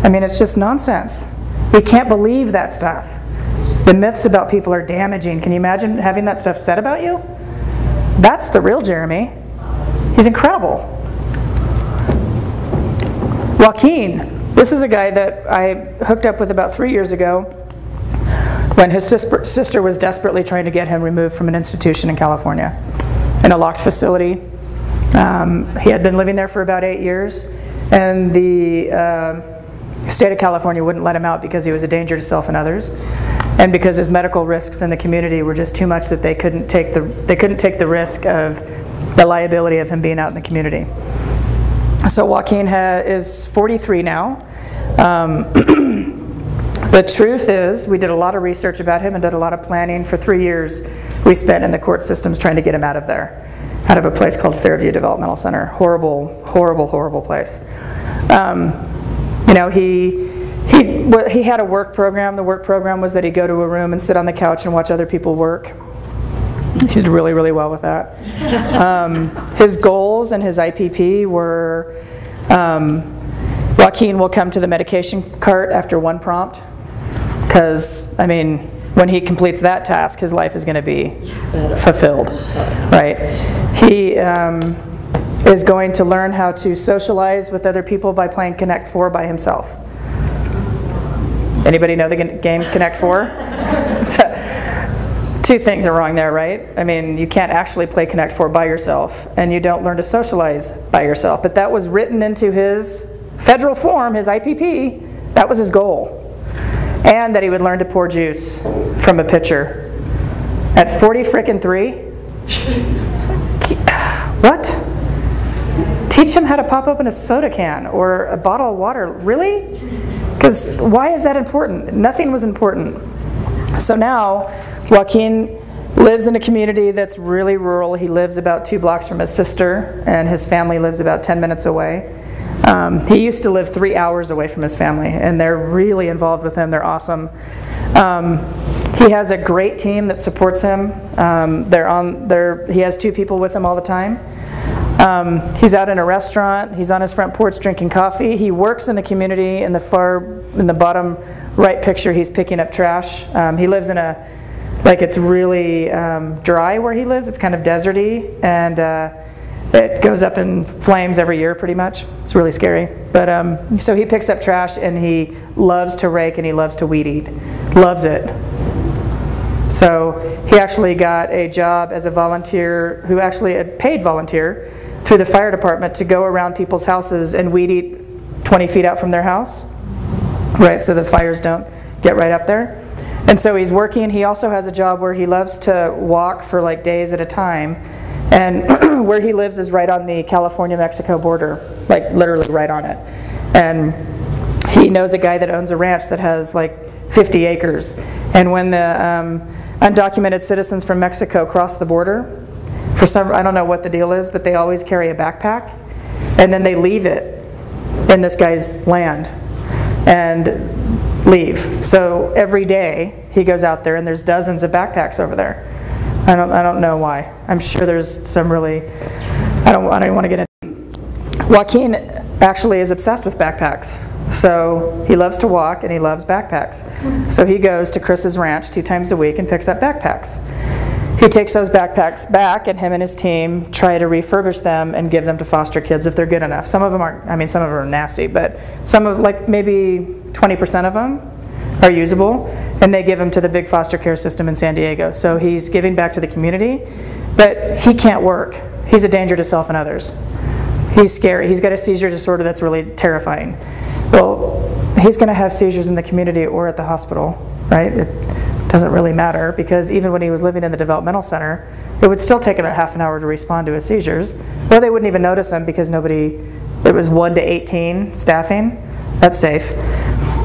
I mean, it's just nonsense. We can't believe that stuff. The myths about people are damaging. Can you imagine having that stuff said about you? That's the real Jeremy. He's incredible. Joaquin. This is a guy that I hooked up with about 3 years ago when his sister was desperately trying to get him removed from an institution in California, in a locked facility. He had been living there for about 8 years, and the state of California wouldn't let him out because he was a danger to self and others, and because his medical risks in the community were just too much that they couldn't take the risk of the liability of him being out in the community. So Joaquin is 43 now. The truth is, we did a lot of research about him and did a lot of planning. For 3 years, we spent in the court systems trying to get him out of there, out of a place called Fairview Developmental Center. Horrible, horrible, horrible place. You know, he had a work program. The work program was that he'd go to a room and sit on the couch and watch other people work. He did really, really well with that. His goals and his IPP were Joaquin will come to the medication cart after one prompt, because, I mean, when he completes that task, his life is going to be fulfilled, right? He is going to learn how to socialize with other people by playing Connect 4 by himself. Anybody know the game Connect 4? Two things are wrong there, right? I mean, you can't actually play Connect 4 by yourself, and you don't learn to socialize by yourself. But that was written into his federal form, his IPP. That was his goal. And that he would learn to pour juice from a pitcher. At 40 frickin' 3? What? Teach him how to pop open a soda can or a bottle of water. Really? Because why is that important? Nothing was important. So now, Joaquin lives in a community that's really rural. He lives about 2 blocks from his sister, and his family lives about 10 minutes away. He used to live 3 hours away from his family, and they're really involved with him. They're awesome. He has a great team that supports him. He has 2 people with him all the time. He's out in a restaurant. He's on his front porch drinking coffee. He works in the community. In the bottom right picture, he's picking up trash. He lives in it's really dry where he lives. It's kind of deserty, and it goes up in flames every year pretty much. It's really scary. But so he picks up trash, and he loves to rake, and he loves to weed eat. Loves it. So he actually got a job as a volunteer, a paid volunteer, through the fire department to go around people's houses and weed eat 20 feet out from their house, right, so the fires don't get right up there. And so he's working. He also has a job where he loves to walk for like days at a time, and where he lives is right on the California-Mexico border, like literally right on it. And he knows a guy that owns a ranch that has like 50 acres. And when the undocumented citizens from Mexico cross the border, I don't know what the deal is, but they always carry a backpack, and then they leave it in this guy's land and leave. So every day he goes out there, and there's dozens of backpacks over there. I don't know why. I'm sure there's some really, I don't want to get into. Joaquin actually is obsessed with backpacks. So he loves to walk and he loves backpacks. So he goes to Chris's ranch 2 times a week and picks up backpacks. He takes those backpacks back, and him and his team try to refurbish them and give them to foster kids if they're good enough. Some of them aren't, I mean, some of them are nasty, but some of, like maybe 20% of them are usable, and they give them to the big foster care system in San Diego. So he's giving back to the community, but he can't work. He's a danger to self and others. He's scary. He's got a seizure disorder that's really terrifying. Well, he's going to have seizures in the community or at the hospital, right? It doesn't really matter, because even when he was living in the developmental center, it would still take about half an hour to respond to his seizures. Or they wouldn't even notice him because it was 1 to 18 staffing. That's safe.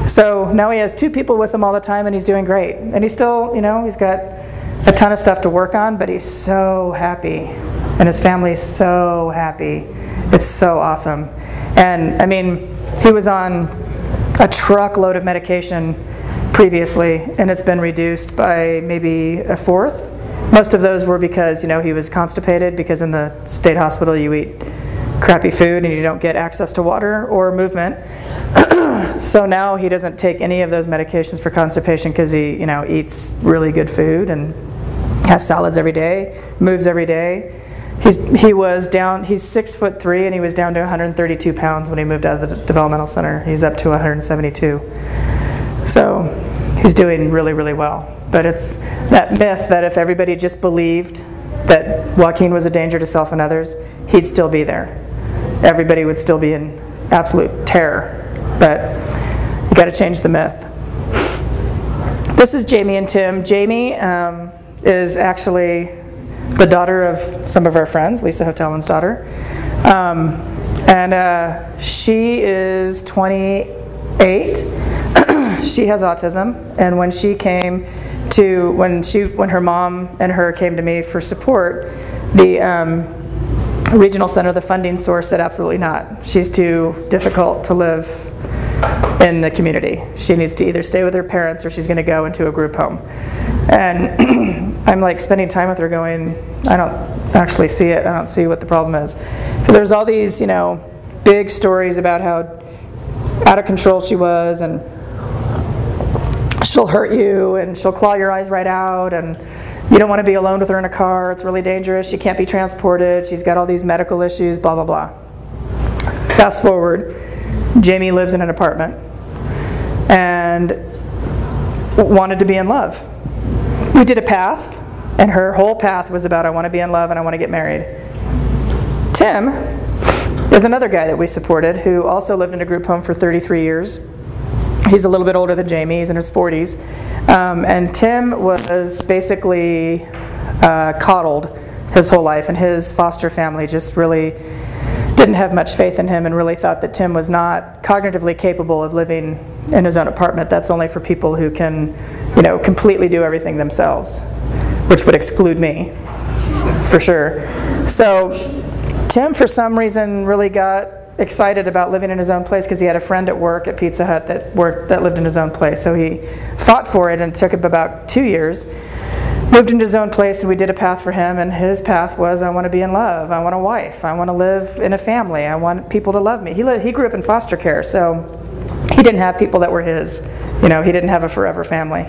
So now he has 2 people with him all the time, and he's doing great. And he's still, he's got a ton of stuff to work on, but he's so happy. And his family's so happy. It's so awesome. And I mean, he was on a truckload of medication previously, and it's been reduced by maybe a 1/4. Most of those were because, he was constipated, because in the state hospital you eat crappy food and you don't get access to water or movement. So now he doesn't take any of those medications for constipation, because he, eats really good food and has salads every day, moves every day. He's 6'3", and he was down to 132 pounds when he moved out of the developmental center. He's up to 172. So he's doing really, really well. But it's that myth that if everybody just believed that Joaquin was a danger to self and others, he'd still be there. Everybody would still be in absolute terror. But you got to change the myth. This is Jamie and Tim. Jamie is actually the daughter of some of our friends, Lisa Hotelin's daughter. She is 28. She has autism, and when her mom and her came to me for support, the regional center, the funding source, said absolutely not. She's too difficult to live in the community. She needs to either stay with her parents or she's going to go into a group home. And I'm like spending time with her going, I don't actually see it. I don't see what the problem is. So there's all these, big stories about how out of control she was, and she'll hurt you, and she'll claw your eyes right out, and you don't want to be alone with her in a car. It's really dangerous. She can't be transported. She's got all these medical issues, blah, blah, blah. Fast forward, Jamie lives in an apartment and wanted to be in love. We did a path, and her whole path was about, I want to be in love and I want to get married. Tim is another guy that we supported who also lived in a group home for 33 years. He's a little bit older than Jamie. He's in his 40s. And Tim was basically coddled his whole life, and his foster family just really didn't have much faith in him and really thought that Tim was not cognitively capable of living in his own apartment. That's only for people who can, completely do everything themselves, which would exclude me, for sure. So Tim, for some reason, really got excited about living in his own place because he had a friend at work at Pizza Hut that lived in his own place. So he fought for it, and it took him about 2 years. Moved into his own place, and we did a path for him, and his path was, I want to be in love, I want a wife, I want to live in a family, I want people to love me. He grew up in foster care, so he didn't have people that were his. He didn't have a forever family.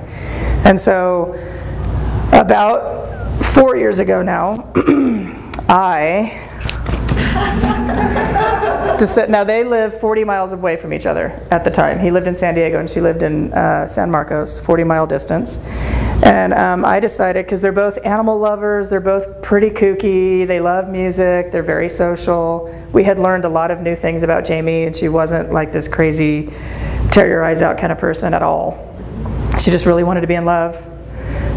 And so about 4 years ago now, now they live 40 miles away from each other at the time. He lived in San Diego and she lived in San Marcos, 40-mile distance. And I decided, because they're both animal lovers, they're both pretty kooky, they love music, they're very social. We had learned a lot of new things about Jamie, and she wasn't like this crazy tear your eyes out kind of person at all. She just really wanted to be in love.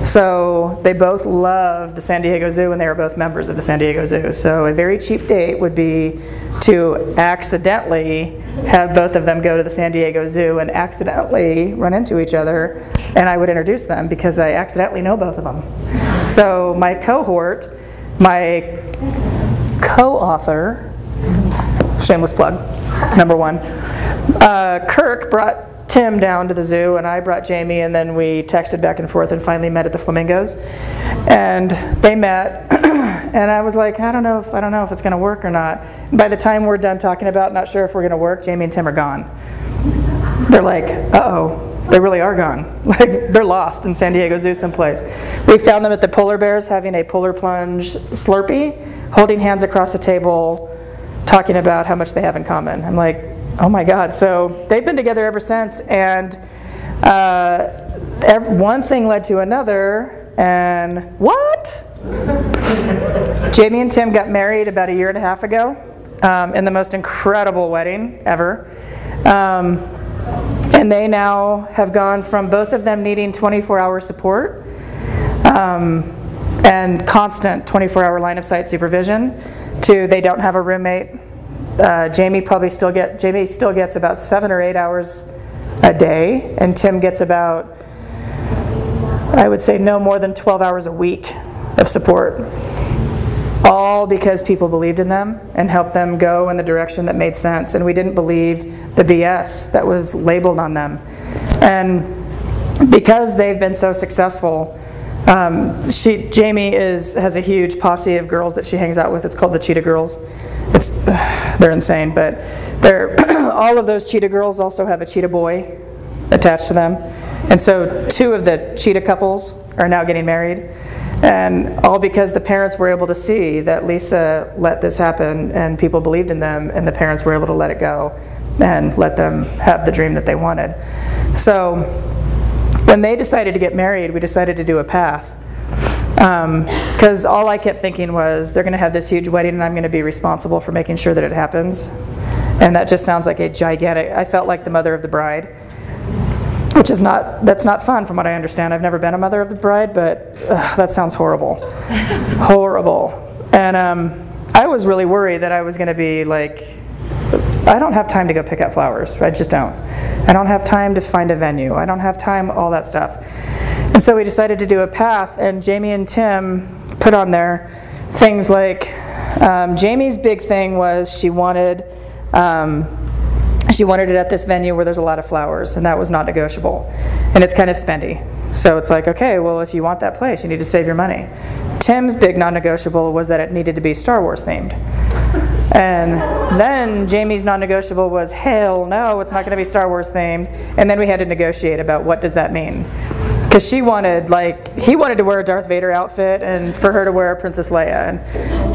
So they both love the San Diego Zoo, and they were both members of the San Diego Zoo. So a very cheap date would be to accidentally have both of them go to the San Diego Zoo and accidentally run into each other, and I would introduce them because I accidentally know both of them. So my cohort, my co-author, shameless plug, number one, Kirk brought Tim down to the zoo, and I brought Jamie, and then we texted back and forth and finally met at the Flamingos. And they met, And I was like, I don't know if it's going to work or not. By the time we're done talking about not sure if we're going to work, Jamie and Tim are gone. They're like, uh-oh. They really are gone. Like, they're lost in San Diego Zoo someplace. We found them at the Polar Bears having a polar plunge Slurpee, holding hands across a table, talking about how much they have in common. I'm like, oh my God. So they've been together ever since, and one thing led to another, and what? Jamie and Tim got married about 1.5 years ago in the most incredible wedding ever. And they now have gone from both of them needing 24-hour support and constant 24-hour line of sight supervision to they don't have a roommate. Jamie still gets about 7 or 8 hours a day, and Tim gets about, I would say, no more than 12 hours a week of support. All because people believed in them and helped them go in the direction that made sense, and we didn't believe the BS that was labeled on them. And because they've been so successful, Jamie has a huge posse of girls that she hangs out with. It's called the Cheetah Girls. They're insane, but all of those Cheetah Girls also have a Cheetah boy attached to them. And so 2 of the Cheetah couples are now getting married. And all because the parents were able to see that Lisa let this happen and people believed in them, and the parents were able to let it go and let them have the dream that they wanted. So when they decided to get married, we decided to do a path. Because all I kept thinking was, they're going to have this huge wedding and I'm going to be responsible for making sure that it happens. And that just sounds like a gigantic, I felt like the mother of the bride. Which is that's not fun from what I understand. I've never been a mother of the bride, but that sounds horrible. Horrible. And I was really worried that I was going to be like, I don't have time to go pick up flowers. I just don't. I don't have time to find a venue. I don't have time, all that stuff. And so we decided to do a path, and Jamie and Tim put on there things like, Jamie's big thing was she wanted it at this venue where there's a lot of flowers, and that was not negotiable. And it's kind of spendy. So it's like, okay, well, if you want that place, you need to save your money. Tim's big non-negotiable was that it needed to be Star Wars themed. And then Jamie's non-negotiable was, hell no, it's not going to be Star Wars themed. And then we had to negotiate about what does that mean. Because he wanted to wear a Darth Vader outfit and for her to wear a Princess Leia.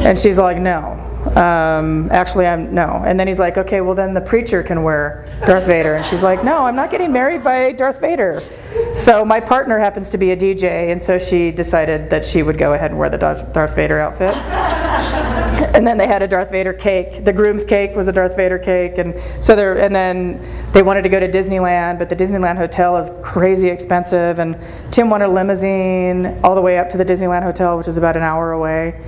And she's like, no. Actually, no. And then he's like, okay, well then the preacher can wear Darth Vader. And she's like, no, I'm not getting married by Darth Vader. So my partner happens to be a DJ, and so she decided that she would go ahead and wear the Darth Vader outfit. And then they had a Darth Vader cake. The groom's cake was a Darth Vader cake, and then they wanted to go to Disneyland, but the Disneyland hotel is crazy expensive, and Tim wanted a limousine all the way up to the Disneyland hotel, which is about an hour away.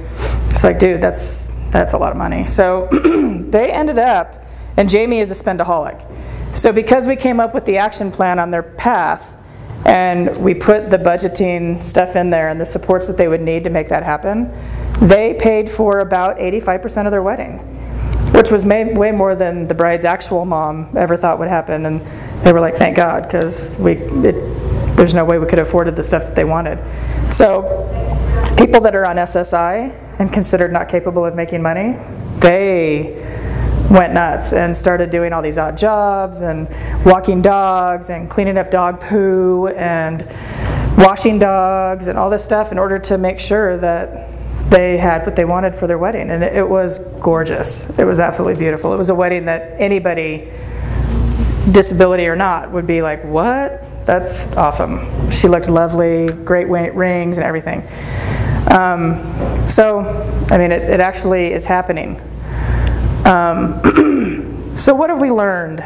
It's like, dude, that's a lot of money. So they ended up, and Jamie is a spendaholic. So because we came up with the action plan on their path, and we put the budgeting stuff in there and the supports that they would need to make that happen, they paid for about 85% of their wedding, which was way more than the bride's actual mom ever thought would happen. And they were like, thank God, because there's no way we could have afforded the stuff that they wanted. So people that are on SSI and considered not capable of making money, they went nuts and started doing all these odd jobs and walking dogs and cleaning up dog poo and washing dogs and all this stuff in order to make sure that they had what they wanted for their wedding. And it was gorgeous. It was absolutely beautiful. It was a wedding that anybody, disability or not, would be like, what? That's awesome. She looked lovely, great rings and everything. So, I mean, it actually is happening. So what have we learned?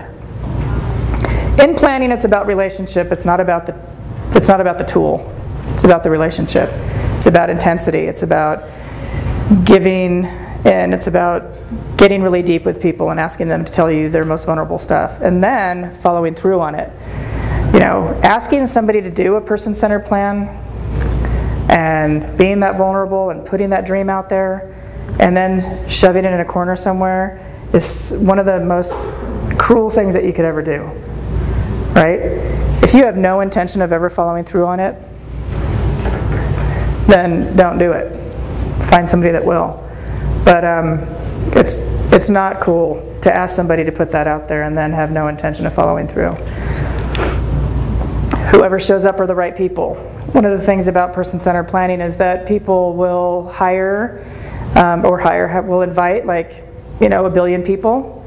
In planning, it's about relationship. It's not about the tool. It's about the relationship. It's about intensity. It's about giving, and it's about getting really deep with people and asking them to tell you their most vulnerable stuff, and then following through on it. You know, asking somebody to do a person-centered plan and being that vulnerable and putting that dream out there and then shoving it in a corner somewhere is one of the most cruel things that you could ever do, right? If you have no intention of ever following through on it, then don't do it. find somebody that will. But it's not cool to ask somebody to put that out there and then have no intention of following through. Whoever shows up are the right people. One of the things about person-centered planning is that people will hire will invite like, you know, 1 billion people,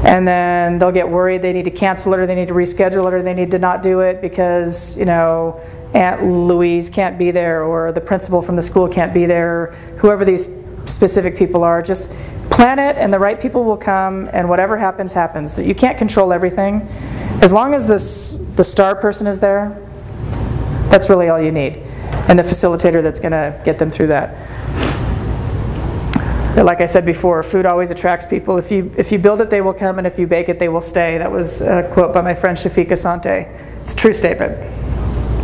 and then they'll get worried they need to cancel it or they need to reschedule it or they need to not do it because, you know, Aunt Louise can't be there or the principal from the school can't be there, whoever these specific people are. Just plan it and the right people will come, and whatever happens, happens. You can't control everything. As long as the star person is there, that's really all you need. And the facilitator that's going to get them through that. Like I said before, food always attracts people. If you build it, they will come, and if you bake it, they will stay. That was a quote by my friend Shafika Sante. It's a true statement,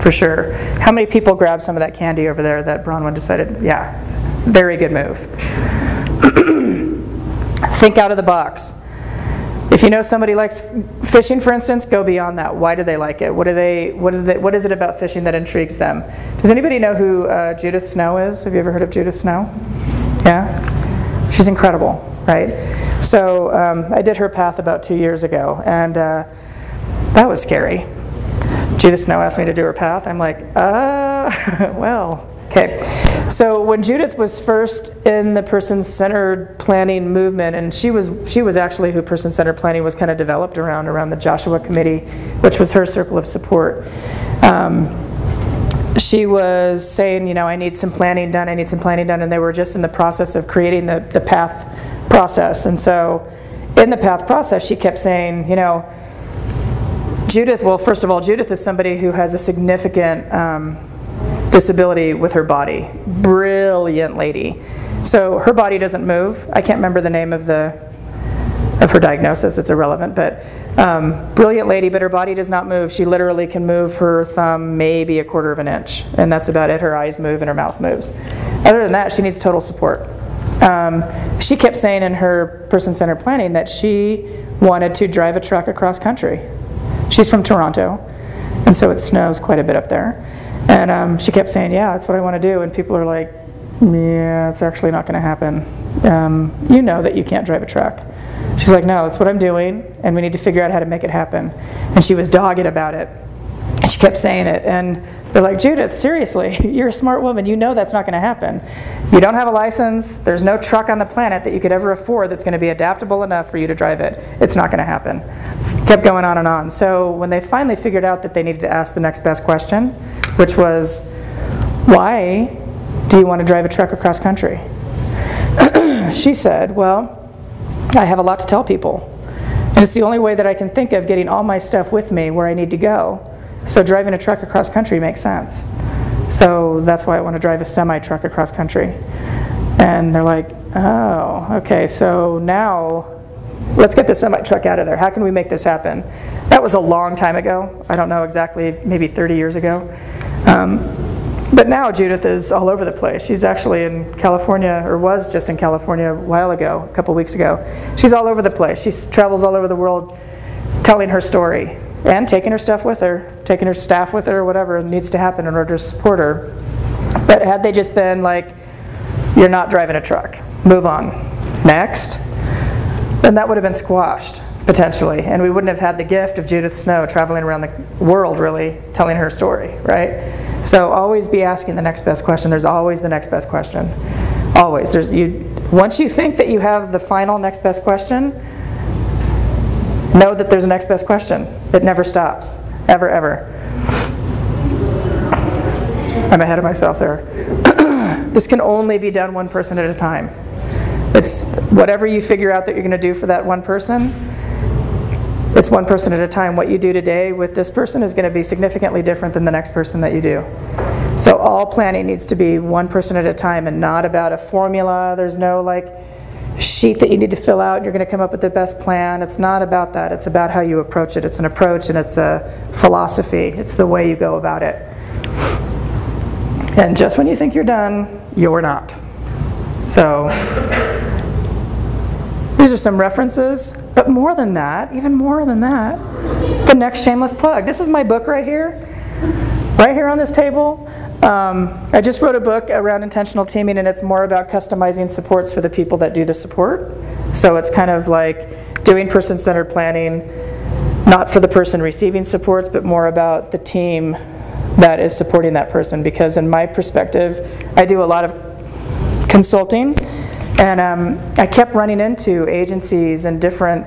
for sure. How many people grabbed some of that candy over there that Bronwyn decided, yeah, it's a very good move. Think out of the box. If you know somebody likes fishing, for instance, go beyond that. Why do they like it? What is it about fishing that intrigues them? Does anybody know who Judith Snow is? Have you ever heard of Judith Snow? Yeah? She's incredible, right? So I did her path about 2 years ago, and that was scary. Judith Snow asked me to do her path. I'm like, well, okay. So when Judith was first in the person-centered planning movement, and she was actually who person-centered planning was kind of developed around the Joshua Committee, which was her circle of support. She was saying, you know, I need some planning done, and they were just in the process of creating the path process. And so in the path process, she kept saying, you know, Judith, well, first of all, Judith is somebody who has a significant disability with her body. Brilliant lady. So her body doesn't move. I can't remember the name of her diagnosis. It's irrelevant, but brilliant lady, but her body does not move. She literally can move her thumb maybe 1/4 of an inch, and that's about it. Her eyes move and her mouth moves. Other than that, she needs total support. She kept saying in her person-centered planning that she wanted to drive a truck across country. She's from Toronto, and so it snows quite a bit up there. And she kept saying, yeah, that's what I want to do. And people are like, yeah, it's actually not going to happen. You know that you can't drive a truck. She's like, no, that's what I'm doing, and we need to figure out how to make it happen. And she was dogged about it. And she kept saying it. And they're like, Judith, seriously, you're a smart woman. You know that's not going to happen. You don't have a license. There's no truck on the planet that you could ever afford that's going to be adaptable enough for you to drive it. It's not going to happen. Kept going on and on. So when they finally figured out that they needed to ask the next best question, which was, why do you want to drive a truck across country? She said, well, I have a lot to tell people. And it's the only way that I can think of getting all my stuff with me where I need to go. So driving a truck across country makes sense. So that's why I want to drive a semi-truck across country. And they're like, oh, okay, so now let's get the semi-truck out of there. How can we make this happen? That was a long time ago. I don't know exactly, maybe 30 years ago. But now Judith is all over the place. She's actually in California, or was just in California a while ago, a couple weeks ago. She's all over the place. She travels all over the world telling her story and taking her stuff with her, taking her staff with her, or whatever needs to happen in order to support her. But had they just been like, you're not driving a truck, move on, next, then that would have been squashed, potentially. And we wouldn't have had the gift of Judith Snow traveling around the world, really, telling her story, right? So always be asking the next best question. There's always the next best question. Always. Once you think that you have the final next best question, know that there's a next best question. It never stops. Ever, ever. I'm ahead of myself there. This can only be done one person at a time. It's whatever you figure out that you're going to do for that one person, it's one person at a time. What you do today with this person is going to be significantly different than the next person that you do. So all planning needs to be one person at a time and not about a formula. There's no like sheet that you need to fill out and you're going to come up with the best plan. It's not about that. It's about how you approach it. It's an approach and it's a philosophy. It's the way you go about it. And just when you think you're done, you're not. So these are some references, but more than that, even more than that, the next shameless plug. This is my book right here on this table. I just wrote a book around intentional teaming, and it's more about customizing supports for the people that do the support. So it's kind of like doing person-centered planning, not for the person receiving supports, but more about the team that is supporting that person. Because in my perspective, I do a lot of consulting, and I kept running into agencies and different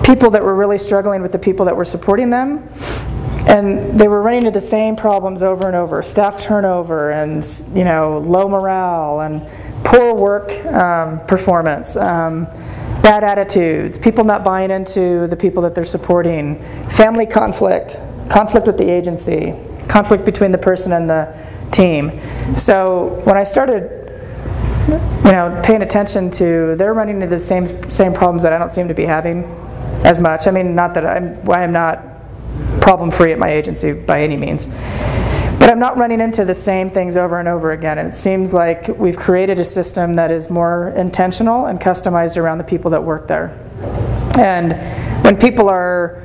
people that were really struggling with the people that were supporting them. And they were running into the same problems over and over: staff turnover, and low morale, and poor work performance, bad attitudes, people not buying into the people that they're supporting, family conflict with the agency, conflict between the person and the team. So when I started paying attention to, they're running into the same problems that I don't seem to be having as much. I mean, not that I'm not problem-free at my agency by any means, but I'm not running into the same things over and over again. And it seems like we've created a system that is more intentional and customized around the people that work there. And when people are,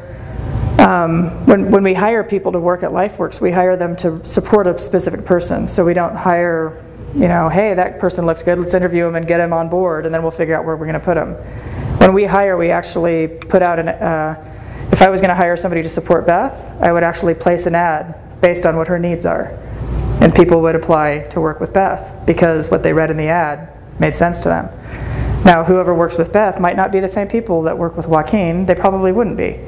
when we hire people to work at LifeWorks, we hire them to support a specific person. So we don't hire, hey, that person looks good, let's interview him and get him on board, and then we'll figure out where we're going to put him. When we hire, we actually put out if I was going to hire somebody to support Beth, I would actually place an ad based on what her needs are. And people would apply to work with Beth because what they read in the ad made sense to them. Now, whoever works with Beth might not be the same people that work with Joaquin. They probably wouldn't be.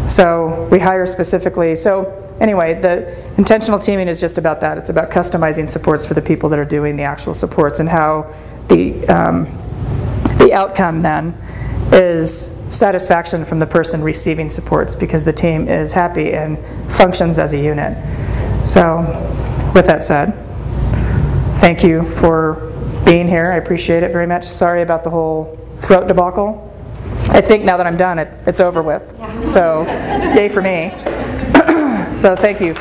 So we hire specifically. So anyway, the intentional teaming is just about that. It's about customizing supports for the people that are doing the actual supports, and how the outcome then is satisfaction from the person receiving supports, because the team is happy and functions as a unit. So with that said, thank you for being here. I appreciate it very much. Sorry about the whole throat debacle. I think now that I'm done, it's over with. So yay for me. So thank you.